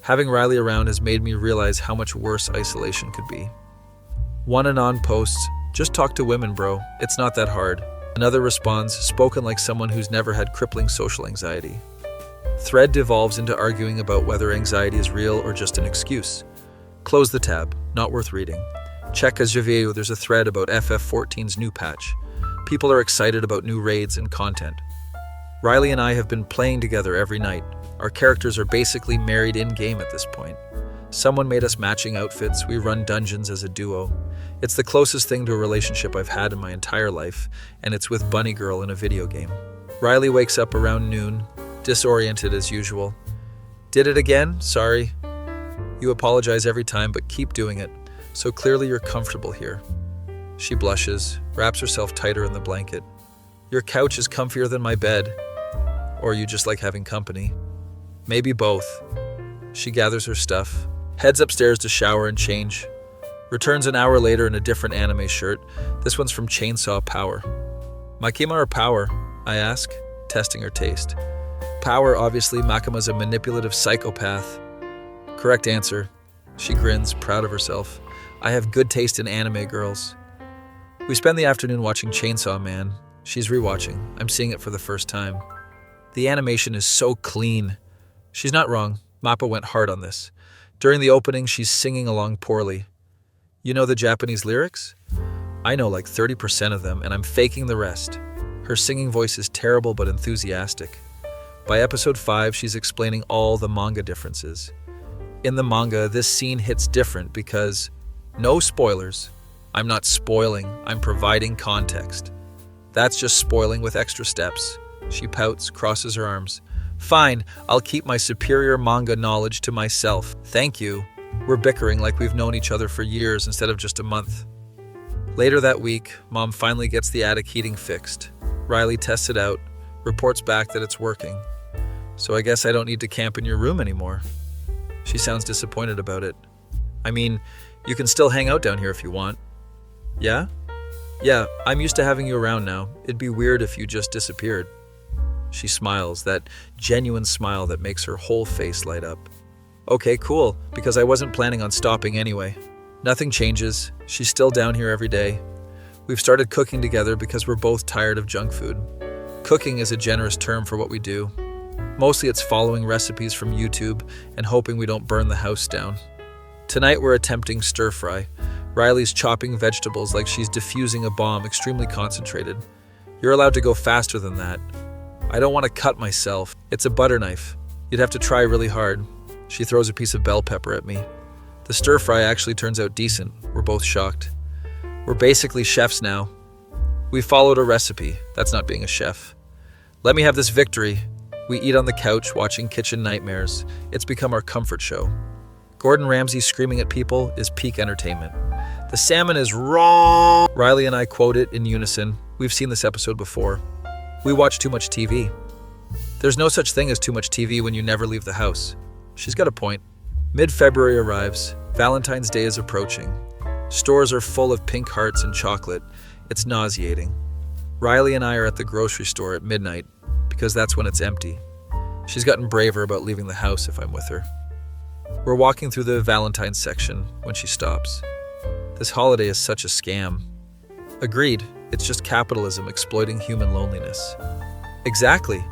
Speaker 1: Having Riley around has made me realize how much worse isolation could be. One anon posts, just talk to women, bro. It's not that hard. Another responds, spoken like someone who's never had crippling social anxiety. Thread devolves into arguing about whether anxiety is real or just an excuse. Close the tab, not worth reading. Check Azaveo, there's a thread about FF14's new patch. People are excited about new raids and content. Riley and I have been playing together every night. Our characters are basically married in-game at this point. Someone made us matching outfits, we run dungeons as a duo. It's the closest thing to a relationship I've had in my entire life, and it's with Bunny Girl in a video game. Riley wakes up around noon, disoriented as usual. Did it again? Sorry. You apologize every time, but keep doing it. So clearly you're comfortable here. She blushes, wraps herself tighter in the blanket. Your couch is comfier than my bed. Or you just like having company. Maybe both. She gathers her stuff, heads upstairs to shower and change. Returns an hour later in a different anime shirt. This one's from Chainsaw Power. Makima or Power? I ask, testing her taste. Power, obviously. Makima's a manipulative psychopath. Correct answer. She grins, proud of herself. I have good taste in anime, girls. We spend the afternoon watching Chainsaw Man. She's rewatching. I'm seeing it for the first time. The animation is so clean. She's not wrong. Mappa went hard on this. During the opening, she's singing along poorly. You know the Japanese lyrics? I know like 30% of them, and I'm faking the rest. Her singing voice is terrible but enthusiastic. By episode 5, she's explaining all the manga differences. In the manga, this scene hits different because, no spoilers. I'm not spoiling, I'm providing context. That's just spoiling with extra steps. She pouts, crosses her arms. Fine, I'll keep my superior manga knowledge to myself. Thank you. We're bickering like we've known each other for years instead of just a month. Later that week, Mom finally gets the attic heating fixed. Riley tests it out, reports back that it's working. So I guess I don't need to camp in your room anymore. She sounds disappointed about it. I mean, you can still hang out down here if you want. Yeah? Yeah, I'm used to having you around now. It'd be weird if you just disappeared. She smiles, that genuine smile that makes her whole face light up. Okay, cool, because I wasn't planning on stopping anyway. Nothing changes. She's still down here every day. We've started cooking together because we're both tired of junk food. Cooking is a generous term for what we do. Mostly it's following recipes from YouTube and hoping we don't burn the house down. Tonight we're attempting stir fry. Riley's chopping vegetables like she's defusing a bomb, extremely concentrated. You're allowed to go faster than that. I don't want to cut myself. It's a butter knife. You'd have to try really hard. She throws a piece of bell pepper at me. The stir fry actually turns out decent. We're both shocked. We're basically chefs now. We followed a recipe. That's not being a chef. Let me have this victory. We eat on the couch watching Kitchen Nightmares. It's become our comfort show. Gordon Ramsay screaming at people is peak entertainment. The salmon is raw. Riley and I quote it in unison. We've seen this episode before. We watch too much TV. There's no such thing as too much TV when you never leave the house. She's got a point. Mid-February arrives. Valentine's Day is approaching. Stores are full of pink hearts and chocolate. It's nauseating. Riley and I are at the grocery store at midnight because that's when it's empty. She's gotten braver about leaving the house if I'm with her. We're walking through the Valentine's section when she stops. This holiday is such a scam. Agreed, it's just capitalism exploiting human loneliness. Exactly.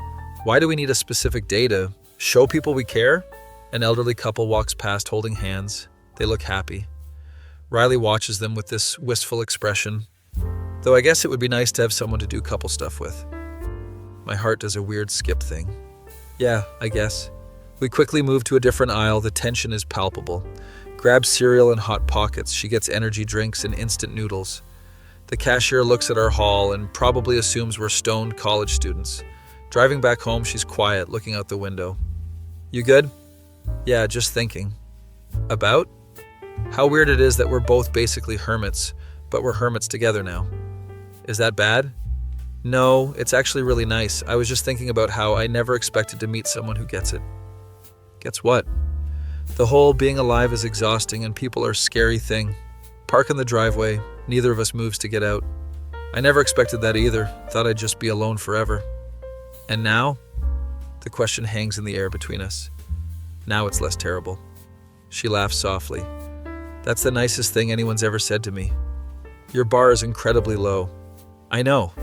Speaker 1: Why do we need a specific day to show people we care? An elderly couple walks past holding hands. They look happy. Riley watches them with this wistful expression, though I guess it would be nice to have someone to do couple stuff with. My heart does a weird skip thing. Yeah, I guess. We quickly move to a different aisle. The tension is palpable. Grabs cereal and Hot Pockets. She gets energy drinks and instant noodles. The cashier looks at our haul and probably assumes we're stoned college students. Driving back home, she's quiet, looking out the window. You good? Yeah, just thinking. About? How weird it is that we're both basically hermits, but we're hermits together now. Is that bad? No, it's actually really nice. I was just thinking about how I never expected to meet someone who gets it. Gets what? The whole being alive is exhausting and people are a scary thing. Park in the driveway. Neither of us moves to get out. I never expected that either. Thought I'd just be alone forever. And now? The question hangs in the air between us. Now it's less terrible. She laughs softly. That's the nicest thing anyone's ever said to me. Your bar is incredibly low. I know.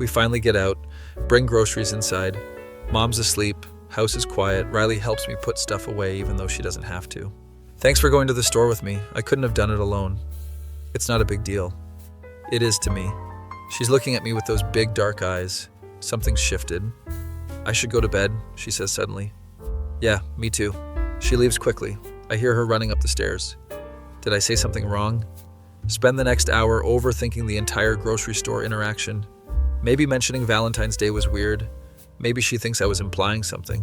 Speaker 1: We finally get out, bring groceries inside. Mom's asleep. House is quiet. Riley helps me put stuff away even though she doesn't have to. Thanks for going to the store with me. I couldn't have done it alone. It's not a big deal. It is to me. She's looking at me with those big dark eyes. Something's shifted. I should go to bed, she says suddenly. Yeah, me too. She leaves quickly. I hear her running up the stairs. Did I say something wrong? Spend the next hour overthinking the entire grocery store interaction. Maybe mentioning Valentine's Day was weird. Maybe she thinks I was implying something.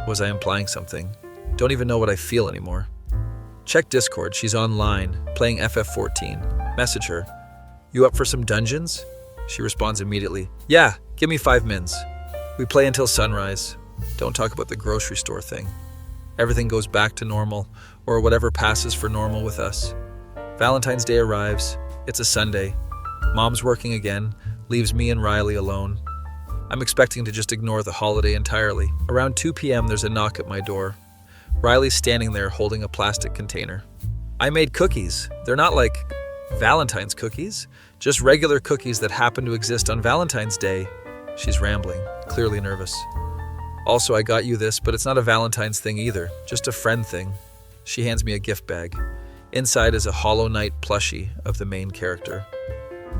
Speaker 1: Was I implying something? Don't even know what I feel anymore. Check Discord. She's online, playing FF14. Message her. You up for some dungeons? She responds immediately. Yeah, give me 5 mins. We play until sunrise. Don't talk about the grocery store thing. Everything goes back to normal, or whatever passes for normal with us. Valentine's Day arrives. It's a Sunday. Mom's working again, leaves me and Riley alone. I'm expecting to just ignore the holiday entirely. Around 2 p.m. there's a knock at my door. Riley's standing there holding a plastic container. I made cookies. They're not like Valentine's cookies, just regular cookies that happen to exist on Valentine's Day. She's rambling, clearly nervous. Also, I got you this, but it's not a Valentine's thing either, just a friend thing. She hands me a gift bag. Inside is a Hollow Knight plushie of the main character.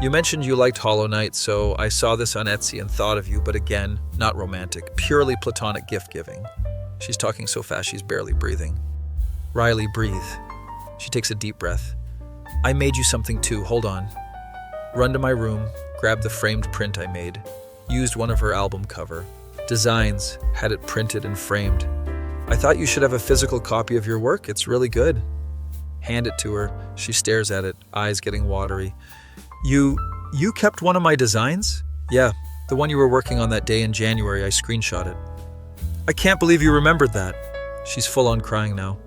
Speaker 1: You mentioned you liked Hollow Knight, so I saw this on Etsy and thought of you, but again, not romantic, purely platonic gift-giving. She's talking so fast she's barely breathing. Riley, breathe. She takes a deep breath. I made you something too, hold on. Run to my room, grab the framed print I made. Used one of her album cover. Designs, had it printed and framed. I thought you should have a physical copy of your work, it's really good. Hand it to her. She stares at it, eyes getting watery. You kept one of my designs? Yeah, the one you were working on that day in January, I screenshot it. I can't believe you remembered that. She's full on crying now.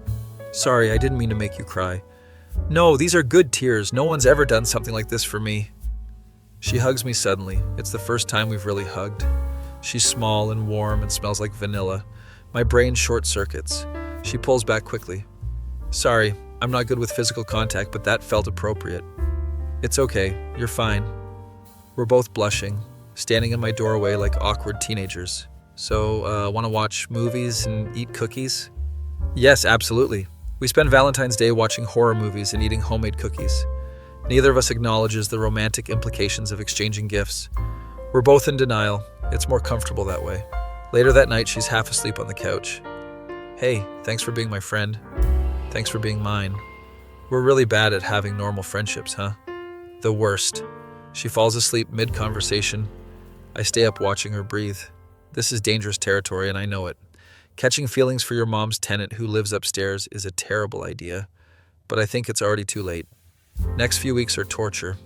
Speaker 1: Sorry, I didn't mean to make you cry. No, these are good tears. No one's ever done something like this for me. She hugs me suddenly. It's the first time we've really hugged. She's small and warm and smells like vanilla. My brain short circuits. She pulls back quickly. Sorry, I'm not good with physical contact, but that felt appropriate. It's okay, you're fine. We're both blushing, standing in my doorway like awkward teenagers. So, want to watch movies and eat cookies? Yes, absolutely. We spend Valentine's Day watching horror movies and eating homemade cookies. Neither of us acknowledges the romantic implications of exchanging gifts. We're both in denial. It's more comfortable that way. Later that night, she's half asleep on the couch. Hey, thanks for being my friend. Thanks for being mine. We're really bad at having normal friendships, huh? The worst. She falls asleep mid-conversation. I stay up watching her breathe. This is dangerous territory, and I know it. Catching feelings for your mom's tenant who lives upstairs is a terrible idea, but I think it's already too late. Next few weeks are torture.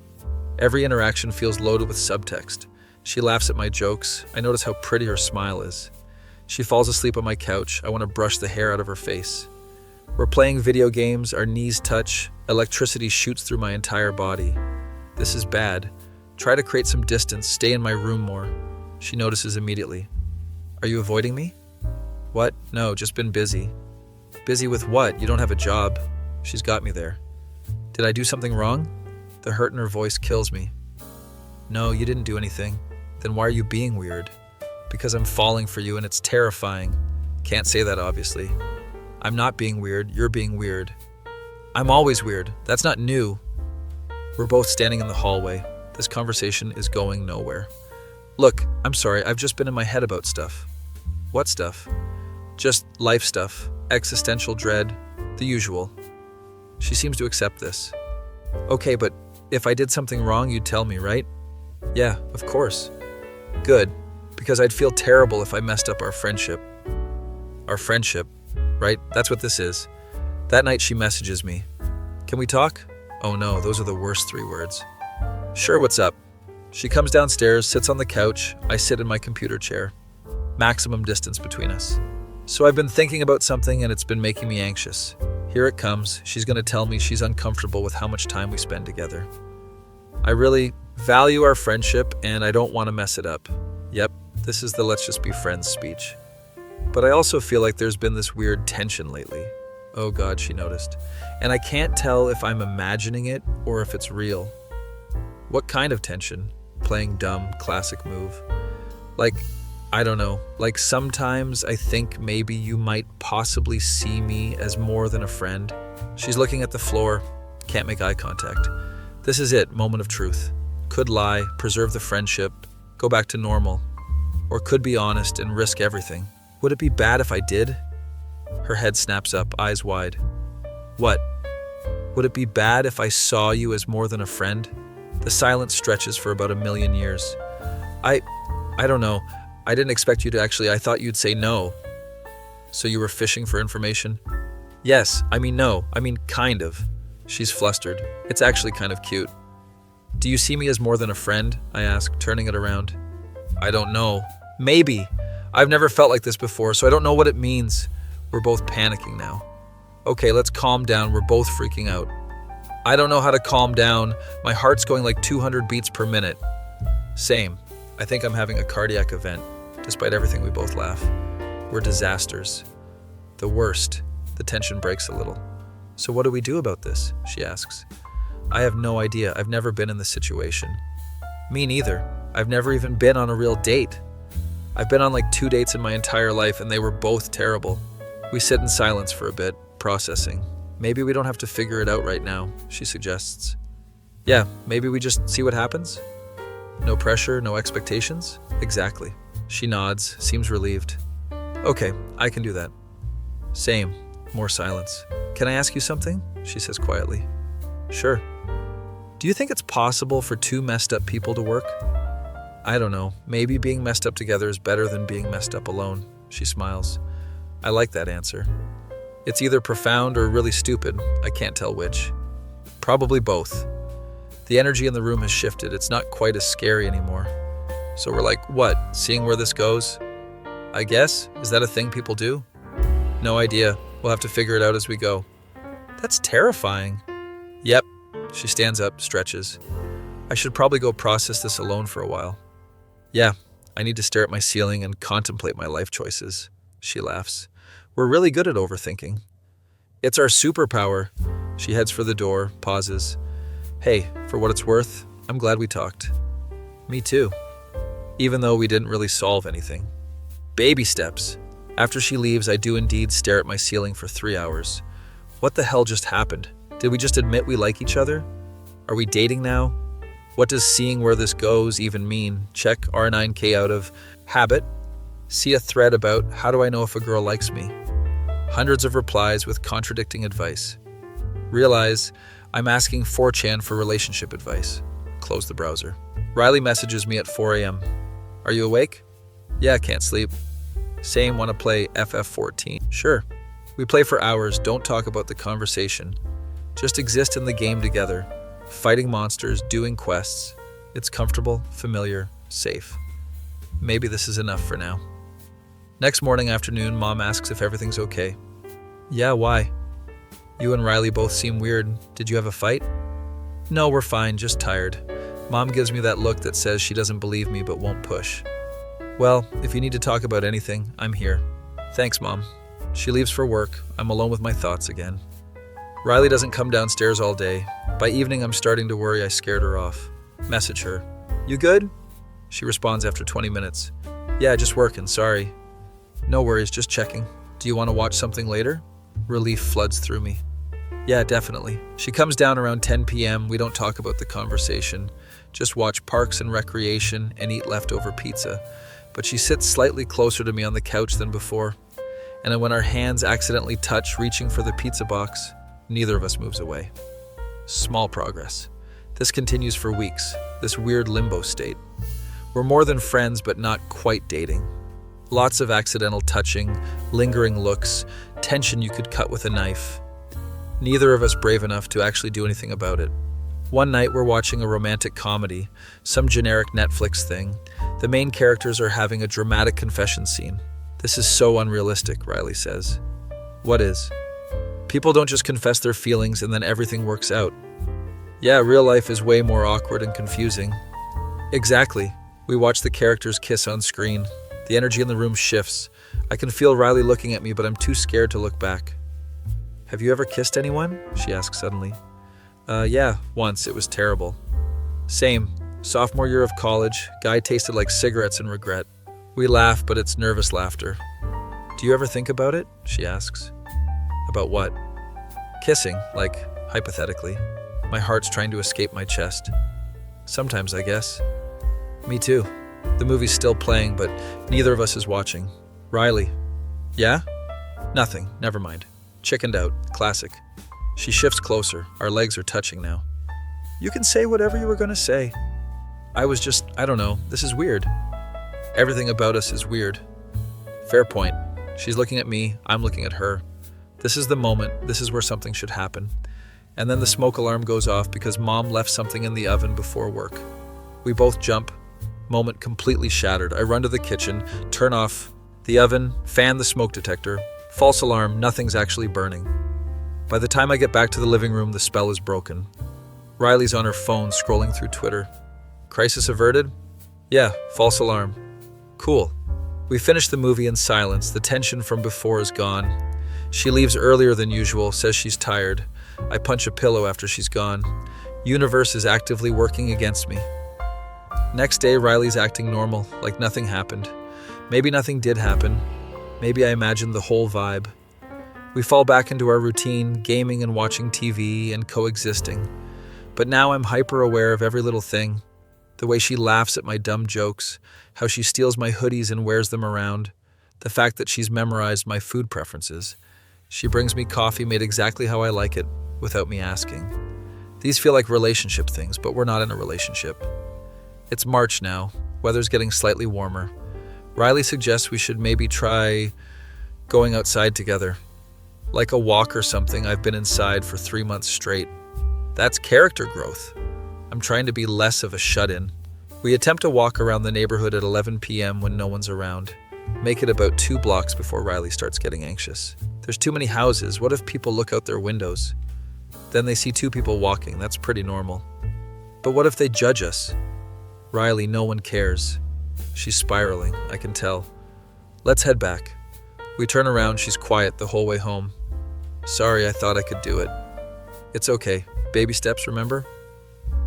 Speaker 1: Every interaction feels loaded with subtext. She laughs at my jokes. I notice how pretty her smile is. She falls asleep on my couch. I want to brush the hair out of her face. We're playing video games, our knees touch, electricity shoots through my entire body. This is bad. Try to create some distance, stay in my room more. She notices immediately. Are you avoiding me? What? No, just been busy. Busy with what? You don't have a job. She's got me there. Did I do something wrong? The hurt in her voice kills me. No, you didn't do anything. Then why are you being weird? Because I'm falling for you and it's terrifying. Can't say that, obviously. I'm not being weird, you're being weird. I'm always weird. That's not new. We're both standing in the hallway. This conversation is going nowhere. Look, I'm sorry, I've just been in my head about stuff. What stuff? Just life stuff, existential dread, the usual. She seems to accept this. Okay, but if I did something wrong, you'd tell me, right? Yeah, of course. Good, because I'd feel terrible if I messed up our friendship. Our friendship, right? That's what this is. That night she messages me. Can we talk? Oh no, those are the worst 3 words. Sure, what's up? She comes downstairs, sits on the couch. I sit in my computer chair. Maximum distance between us. So I've been thinking about something and it's been making me anxious. Here it comes. She's going to tell me she's uncomfortable with how much time we spend together. I really value our friendship and I don't want to mess it up. Yep, this is the let's just be friends speech. But I also feel like there's been this weird tension lately. Oh God, she noticed. And I can't tell if I'm imagining it or if it's real. What kind of tension? Playing dumb, classic move. Like, I don't know. Like sometimes I think maybe you might possibly see me as more than a friend. She's looking at the floor. Can't make eye contact. This is it, moment of truth. Could lie, preserve the friendship, go back to normal. Or could be honest and risk everything. Would it be bad if I did? Her head snaps up, eyes wide. What? Would it be bad if I saw you as more than a friend? The silence stretches for about 1,000,000 years. I don't know. I didn't expect you to actually. I thought you'd say no. So you were fishing for information? Yes, no. Kind of. She's flustered. It's actually kind of cute. Do you see me as more than a friend? I ask, turning it around. I don't know. Maybe. I've never felt like this before, so I don't know what it means. We're both panicking now. Okay, let's calm down. We're both freaking out. I don't know how to calm down. My heart's going like 200 beats per minute. Same. I think I'm having a cardiac event. Despite everything, we both laugh. We're disasters. The worst. The tension breaks a little. So what do we do about this? She asks. I have no idea. I've never been in this situation. Me neither. I've never even been on a real date. I've been on like 2 dates in my entire life and they were both terrible. We sit in silence for a bit, processing. Maybe we don't have to figure it out right now, she suggests. Yeah, maybe we just see what happens? No pressure, no expectations? Exactly. She nods, seems relieved. Okay, I can do that. Same. More silence. Can I ask you something? She says quietly. Sure. Do you think it's possible for 2 messed up people to work? I don't know. Maybe being messed up together is better than being messed up alone. She smiles. I like that answer. It's either profound or really stupid. I can't tell which. Probably both. The energy in the room has shifted. It's not quite as scary anymore. So we're like, what? Seeing where this goes? I guess? Is that a thing people do? No idea. We'll have to figure it out as we go. That's terrifying. Yep. She stands up, stretches. I should probably go process this alone for a while. Yeah, I need to stare at my ceiling and contemplate my life choices. She laughs. We're really good at overthinking. It's our superpower. She heads for the door, pauses. Hey, for what it's worth, I'm glad we talked. Me too. Even though we didn't really solve anything. Baby steps. After she leaves, I do indeed stare at my ceiling for 3 hours. What the hell just happened? Did we just admit we like each other? Are we dating now? What does seeing where this goes even mean? Check R9K out of habit. See a thread about how do I know if a girl likes me? Hundreds of replies with contradicting advice. Realize I'm asking 4chan for relationship advice. Close the browser. Riley messages me at 4 a.m. Are you awake? Yeah, can't sleep. Same, want to play FF14? Sure. We play for hours, don't talk about the conversation. Just exist in the game together, fighting monsters, doing quests. It's comfortable, familiar, safe. Maybe this is enough for now. Next morning, afternoon, Mom asks if everything's okay. Yeah, why? You and Riley both seem weird. Did you have a fight? No, we're fine, just tired. Mom gives me that look that says she doesn't believe me but won't push. Well, if you need to talk about anything, I'm here. Thanks, Mom. She leaves for work. I'm alone with my thoughts again. Riley doesn't come downstairs all day. By evening, I'm starting to worry I scared her off. Message her. You good? She responds after 20 minutes. Yeah, just working, sorry. No worries, just checking. Do you want to watch something later? Relief floods through me. Yeah, definitely. She comes down around 10 p.m. We don't talk about the conversation. Just watch Parks and Recreation and eat leftover pizza. But she sits slightly closer to me on the couch than before. And when our hands accidentally touch, reaching for the pizza box, neither of us moves away. Small progress. This continues for weeks, this weird limbo state. We're more than friends, but not quite dating. Lots of accidental touching, lingering looks, tension you could cut with a knife. Neither of us brave enough to actually do anything about it. One night we're watching a romantic comedy, some generic Netflix thing. The main characters are having a dramatic confession scene. This is so unrealistic, Riley says. What is? People don't just confess their feelings and then everything works out. Yeah, real life is way more awkward and confusing. Exactly. We watch the characters kiss on screen. The energy in the room shifts. I can feel Riley looking at me, but I'm too scared to look back. Have you ever kissed anyone? She asks suddenly. Yeah, once. It was terrible. Same. Sophomore year of college. Guy tasted like cigarettes and regret. We laugh, but it's nervous laughter. Do you ever think about it? She asks. About what? Kissing, like, hypothetically. My heart's trying to escape my chest. Sometimes, I guess. Me too. The movie's still playing, but neither of us is watching. Riley. Yeah? Nothing. Never mind. Chickened out. Classic. She shifts closer. Our legs are touching now. You can say whatever you were going to say. I don't know. This is weird. Everything about us is weird. Fair point. She's looking at me. I'm looking at her. This is the moment. This is where something should happen. And then the smoke alarm goes off because Mom left something in the oven before work. We both jump. Moment completely shattered. I run to the kitchen, turn off the oven, fan the smoke detector. False alarm, nothing's actually burning. By the time I get back to the living room, the spell is broken. Riley's on her phone scrolling through Twitter. Crisis averted? Yeah, false alarm. Cool. We finish the movie in silence. The tension from before is gone. She leaves earlier than usual, says she's tired. I punch a pillow after she's gone. Universe is actively working against me. Next day, Riley's acting normal, like nothing happened. Maybe nothing did happen. Maybe I imagined the whole vibe. We fall back into our routine, gaming and watching TV and coexisting. But now I'm hyper aware of every little thing. The way she laughs at my dumb jokes, how she steals my hoodies and wears them around, the fact that she's memorized my food preferences. She brings me coffee made exactly how I like it, without me asking. These feel like relationship things, but we're not in a relationship. It's March now. Weather's getting slightly warmer. Riley suggests we should maybe try going outside together. Like a walk or something. I've been inside for 3 months straight. That's character growth. I'm trying to be less of a shut-in. We attempt to walk around the neighborhood at 11 p.m. when no one's around. Make it about 2 blocks before Riley starts getting anxious. There's too many houses. What if people look out their windows? Then they see 2 people walking. That's pretty normal. But what if they judge us? Riley, no one cares. She's spiraling, I can tell. Let's head back. We turn around. She's quiet the whole way home. Sorry, I thought I could do it. It's okay. Baby steps, remember?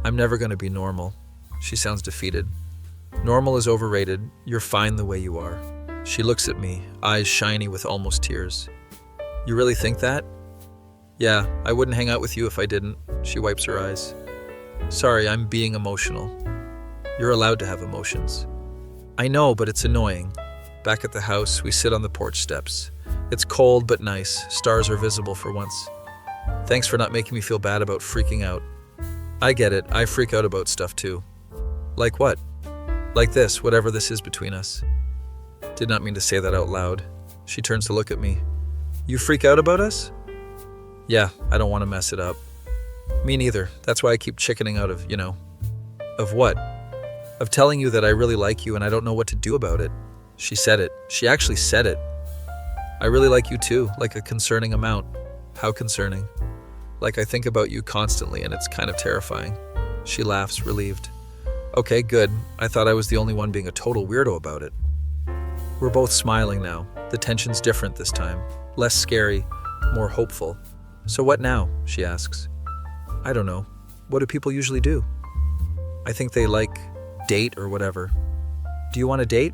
Speaker 1: I'm never going to be normal. She sounds defeated. Normal is overrated. You're fine the way you are. She looks at me, eyes shiny with almost tears. You really think that? Yeah, I wouldn't hang out with you if I didn't. She wipes her eyes. Sorry, I'm being emotional. You're allowed to have emotions. I know, but it's annoying. Back at the house, we sit on the porch steps. It's cold but nice. Stars are visible for once. Thanks for not making me feel bad about freaking out. I get it. I freak out about stuff too. Like what? Like this, whatever this is between us. Did not mean to say that out loud. She turns to look at me. You freak out about us? Yeah, I don't want to mess it up. Me neither. That's why I keep chickening out of, Of what? Of telling you that I really like you and I don't know what to do about it. She said it. She actually said it. I really like you too, like a concerning amount. How concerning? Like I think about you constantly and it's kind of terrifying. She laughs, relieved. Okay, good. I thought I was the only one being a total weirdo about it. We're both smiling now. The tension's different this time. Less scary, more hopeful. So what now? She asks. I don't know. What do people usually do? I think they date or whatever. Do you want to date?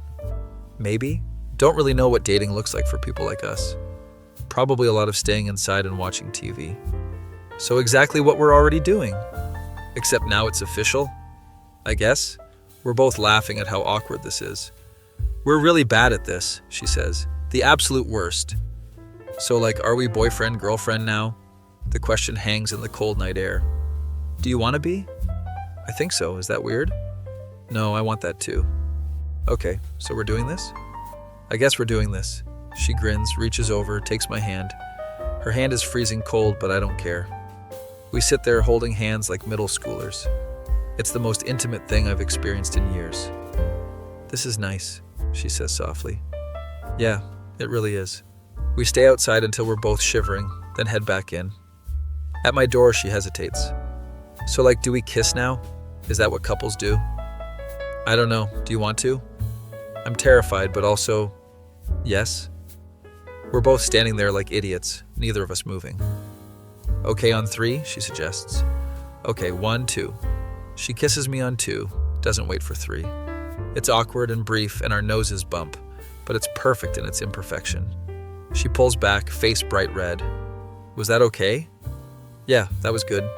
Speaker 1: Maybe. Don't really know what dating looks like for people like us. Probably a lot of staying inside and watching TV. So exactly what we're already doing. Except now it's official, I guess. We're both laughing at how awkward this is. We're really bad at this, she says. The absolute worst. So are we boyfriend, girlfriend now? The question hangs in the cold night air. Do you want to be? I think so. Is that weird? No, I want that too. Okay, so we're doing this? I guess we're doing this. She grins, reaches over, takes my hand. Her hand is freezing cold, but I don't care. We sit there holding hands like middle schoolers. It's the most intimate thing I've experienced in years. This is nice, she says softly. Yeah, it really is. We stay outside until we're both shivering, then head back in. At my door, she hesitates. So do we kiss now? Is that what couples do? I don't know. Do you want to? I'm terrified, but also, yes. We're both standing there like idiots, neither of us moving. Okay, on 3, she suggests. Okay, 1, 2. She kisses me on 2, doesn't wait for 3. It's awkward and brief, and our noses bump, but it's perfect in its imperfection. She pulls back, face bright red. Was that okay? Yeah, that was good.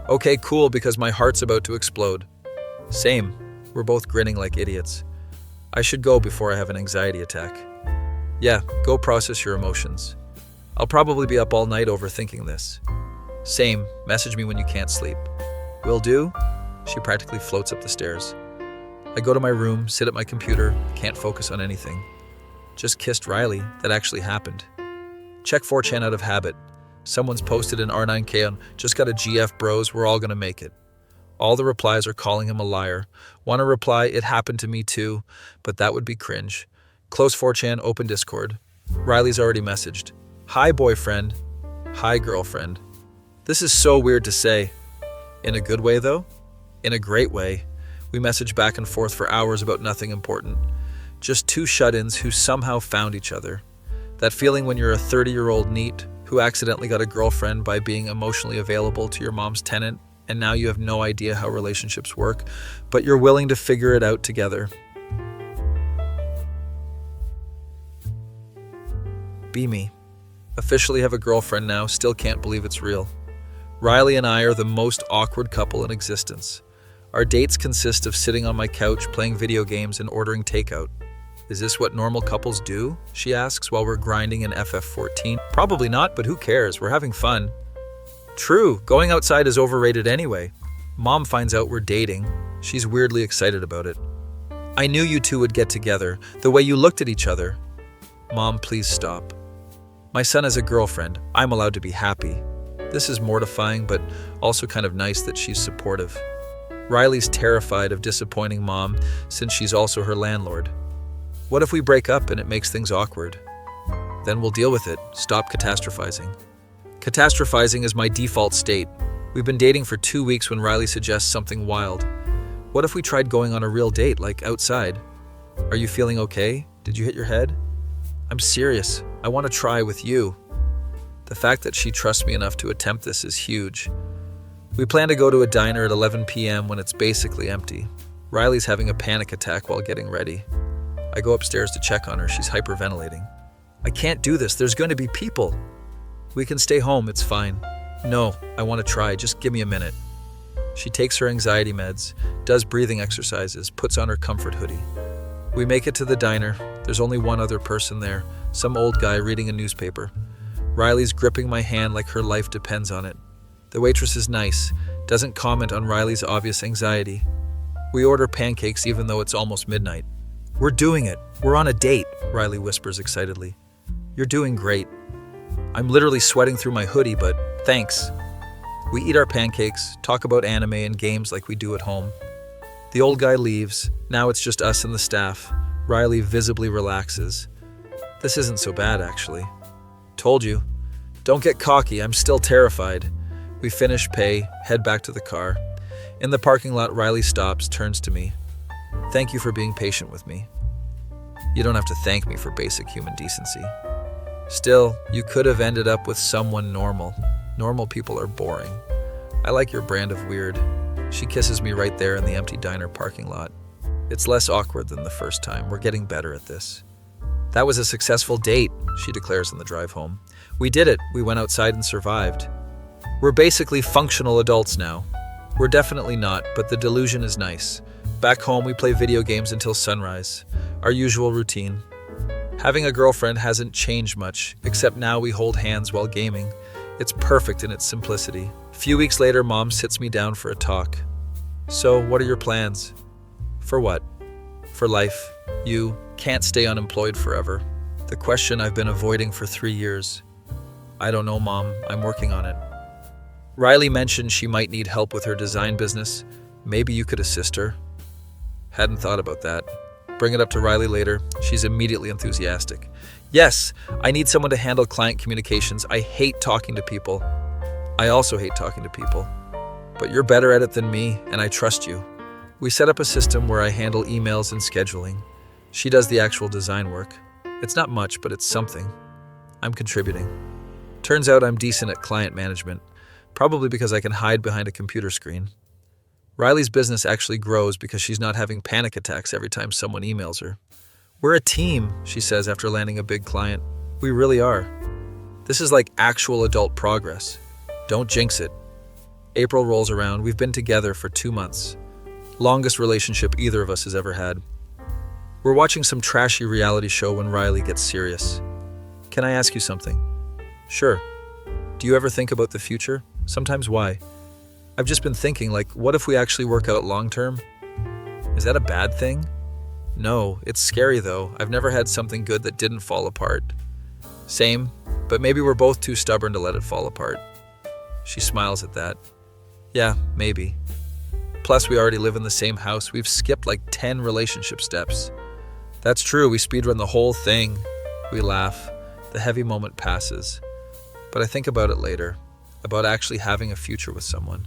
Speaker 1: Okay, cool, because my heart's about to explode. Same. We're both grinning like idiots. I should go before I have an anxiety attack. Yeah, go process your emotions. I'll probably be up all night overthinking this. Same. Message me when you can't sleep. Will do? She practically floats up the stairs. I go to my room, sit at my computer, can't focus on anything. Just kissed Riley. That actually happened. Check 4chan out of habit. Someone's posted an R9K on, just got a GF bros, we're all gonna make it. All the replies are calling him a liar. Want to reply, it happened to me too, but that would be cringe. Close 4chan, open Discord. Riley's already messaged. Hi boyfriend. Hi girlfriend. This is so weird to say. In a good way though? In a great way. We message back and forth for hours about nothing important. Just two shut-ins who somehow found each other. That feeling when you're a 30-year-old NEET who accidentally got a girlfriend by being emotionally available to your mom's tenant, and now you have no idea how relationships work, but you're willing to figure it out together. Be me. Officially have a girlfriend now, still can't believe it's real. Riley and I are the most awkward couple in existence. Our dates consist of sitting on my couch, playing video games, and ordering takeout. Is this what normal couples do? She asks while we're grinding in FF14. Probably not, but who cares? We're having fun. True, going outside is overrated anyway. Mom finds out we're dating. She's weirdly excited about it. I knew you two would get together, the way you looked at each other. Mom, please stop. My son has a girlfriend. I'm allowed to be happy. This is mortifying, but also kind of nice that she's supportive. Riley's terrified of disappointing Mom since she's also her landlord. What if we break up and it makes things awkward? Then we'll deal with it. Stop catastrophizing. Catastrophizing is my default state. We've been dating for 2 weeks when Riley suggests something wild. What if we tried going on a real date, like outside? Are you feeling okay? Did you hit your head? I'm serious. I want to try with you. The fact that she trusts me enough to attempt this is huge. We plan to go to a diner at 11 p.m. when it's basically empty. Riley's having a panic attack while getting ready. I go upstairs to check on her. She's hyperventilating. I can't do this. There's going to be people. We can stay home, it's fine. No, I want to try, just give me a minute. She takes her anxiety meds, does breathing exercises, puts on her comfort hoodie. We make it to the diner. There's only one other person there, some old guy reading a newspaper. Riley's gripping my hand like her life depends on it. The waitress is nice, doesn't comment on Riley's obvious anxiety. We order pancakes even though it's almost midnight. We're doing it. We're on a date, Riley whispers excitedly. You're doing great. I'm literally sweating through my hoodie, but thanks. We eat our pancakes, talk about anime and games like we do at home. The old guy leaves. Now it's just us and the staff. Riley visibly relaxes. This isn't so bad, actually. Told you. Don't get cocky, I'm still terrified. We finish, pay, head back to the car. In the parking lot, Riley stops, turns to me. Thank you for being patient with me. You don't have to thank me for basic human decency. Still, you could have ended up with someone normal. Normal people are boring. I like your brand of weird. She kisses me right there in the empty diner parking lot. It's less awkward than the first time. We're getting better at this. That was a successful date, she declares on the drive home. We did it. We went outside and survived. We're basically functional adults now. We're definitely not, but the delusion is nice. Back home, we play video games until sunrise. Our usual routine. Having a girlfriend hasn't changed much, except now we hold hands while gaming. It's perfect in its simplicity. A few weeks later, Mom sits me down for a talk. So, what are your plans? For what? For life. You can't stay unemployed forever. The question I've been avoiding for 3 years. I don't know, Mom. I'm working on it. Riley mentioned she might need help with her design business. Maybe you could assist her. Hadn't thought about that. Bring it up to Riley later. She's immediately enthusiastic. Yes, I need someone to handle client communications. I hate talking to people. I also hate talking to people. But you're better at it than me, and I trust you. We set up a system where I handle emails and scheduling. She does the actual design work. It's not much, but it's something. I'm contributing. Turns out I'm decent at client management, probably because I can hide behind a computer screen. Riley's business actually grows because she's not having panic attacks every time someone emails her. We're a team, she says after landing a big client. We really are. This is like actual adult progress. Don't jinx it. April rolls around. We've been together for 2 months. Longest relationship either of us has ever had. We're watching some trashy reality show when Riley gets serious. Can I ask you something? Sure. Do you ever think about the future? Sometimes why? I've just been thinking, what if we actually work out long term? Is that a bad thing? No, it's scary though. I've never had something good that didn't fall apart. Same, but maybe we're both too stubborn to let it fall apart. She smiles at that. Yeah, maybe. Plus, we already live in the same house. We've skipped 10 relationship steps. That's true, we speedrun the whole thing. We laugh. The heavy moment passes. But I think about it later, about actually having a future with someone.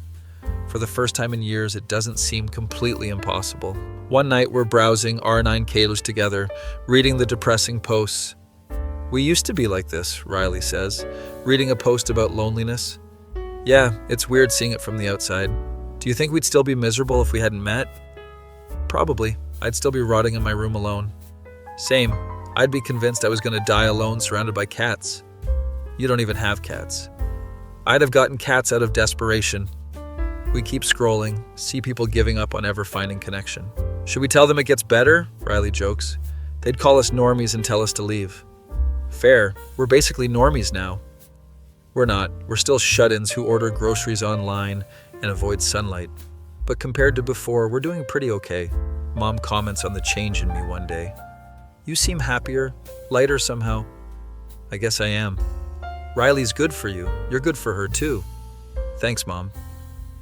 Speaker 1: For the first time in years, it doesn't seem completely impossible. One night, we're browsing R9 cables together, reading the depressing posts. We used to be like this, Riley says, reading a post about loneliness. Yeah, it's weird seeing it from the outside. Do you think we'd still be miserable if we hadn't met? Probably. I'd still be rotting in my room alone. Same. I'd be convinced I was going to die alone surrounded by cats. You don't even have cats. I'd have gotten cats out of desperation. We keep scrolling, see people giving up on ever finding connection. Should we tell them it gets better? Riley jokes. They'd call us normies and tell us to leave. Fair. We're basically normies now. We're not. We're still shut-ins who order groceries online and avoid sunlight. But compared to before, we're doing pretty okay. Mom comments on the change in me one day. You seem happier, lighter somehow. I guess I am. Riley's good for you. You're good for her too. Thanks, Mom.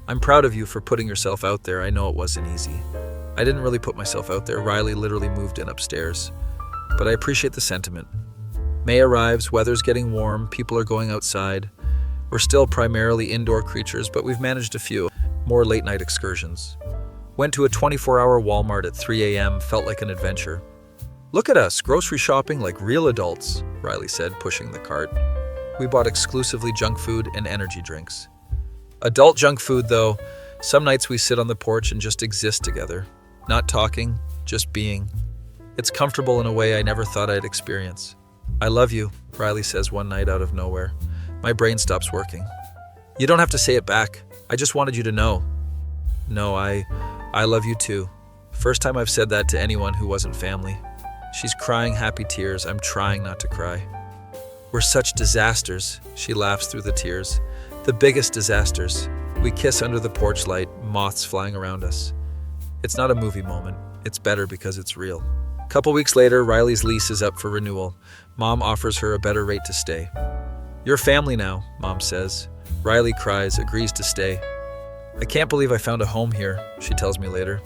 Speaker 1: I'm proud of you for putting yourself out there. I know it wasn't easy. I didn't really put myself out there. Riley literally moved in upstairs. But I appreciate the sentiment. May arrives, weather's getting warm, people are going outside. We're still primarily indoor creatures, but we've managed a few more late-night excursions. Went to a 24-hour Walmart at 3 a.m., felt like an adventure. Look at us, grocery shopping like real adults, Riley said, pushing the cart. We bought exclusively junk food and energy drinks. Adult junk food, though. Some nights we sit on the porch and just exist together. Not talking, just being. It's comfortable in a way I never thought I'd experience. I love you, Riley says one night out of nowhere. My brain stops working. You don't have to say it back. I just wanted you to know. No, I love you too. First time I've said that to anyone who wasn't family. She's crying happy tears. I'm trying not to cry. We're such disasters, she laughs through the tears. The biggest disasters. We kiss under the porch light, moths flying around us. It's not a movie moment. It's better because it's real. A couple weeks later, Riley's lease is up for renewal. Mom offers her a better rate to stay. You're family now, Mom says. Riley cries, agrees to stay. I can't believe I found a home here, she tells me later.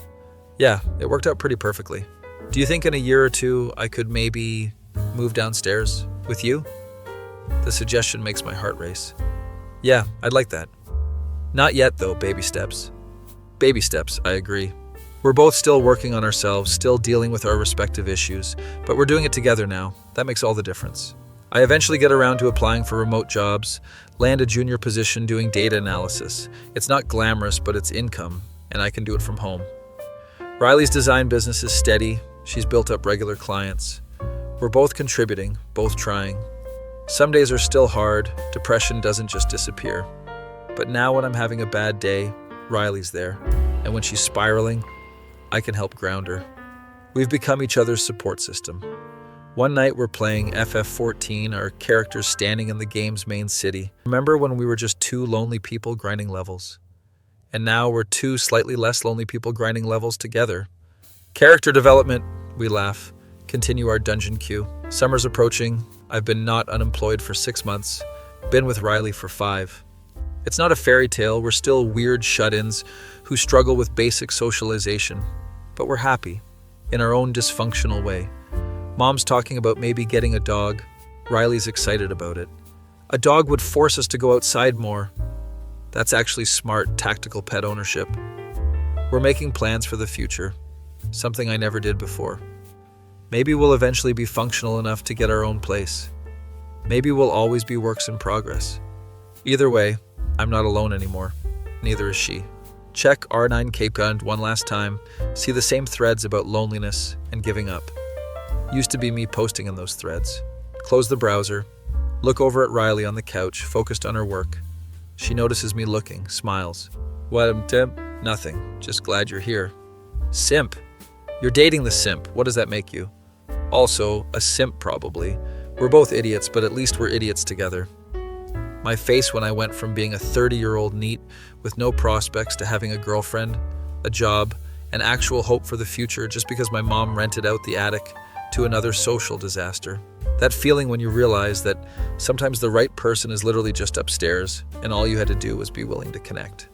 Speaker 1: Yeah, it worked out pretty perfectly. Do you think in a year or two I could maybe move downstairs with you? The suggestion makes my heart race. Yeah, I'd like that. Not yet though, baby steps. Baby steps, I agree. We're both still working on ourselves, still dealing with our respective issues, but we're doing it together now. That makes all the difference. I eventually get around to applying for remote jobs, land a junior position doing data analysis. It's not glamorous, but it's income, and I can do it from home. Riley's design business is steady. She's built up regular clients. We're both contributing, both trying. Some days are still hard. Depression doesn't just disappear. But now when I'm having a bad day, Riley's there. And when she's spiraling, I can help ground her. We've become each other's support system. One night we're playing FF14, our characters standing in the game's main city. Remember when we were just two lonely people grinding levels? And now we're two slightly less lonely people grinding levels together. Character development, we laugh. Continue our dungeon queue. Summer's approaching. I've been not unemployed for 6 months. Been with Riley for 5. It's not a fairy tale. We're still weird shut-ins who struggle with basic socialization. But we're happy, in our own dysfunctional way. Mom's talking about maybe getting a dog. Riley's excited about it. A dog would force us to go outside more. That's actually smart, tactical pet ownership. We're making plans for the future, something I never did before. Maybe we'll eventually be functional enough to get our own place. Maybe we'll always be works in progress. Either way, I'm not alone anymore. Neither is she. Check R9 Cape Gun one last time. See the same threads about loneliness and giving up. Used to be me posting in those threads. Close the browser. Look over at Riley on the couch, focused on her work. She notices me looking, smiles. What, Tim? Nothing. Just glad you're here. Simp. You're dating the simp. What does that make you? Also, a simp probably. We're both idiots, but at least we're idiots together. My face when I went from being a 30-year-old NEET with no prospects to having a girlfriend, a job, and actual hope for the future just because my mom rented out the attic, to another social disaster. That feeling when you realize that sometimes the right person is literally just upstairs and all you had to do was be willing to connect.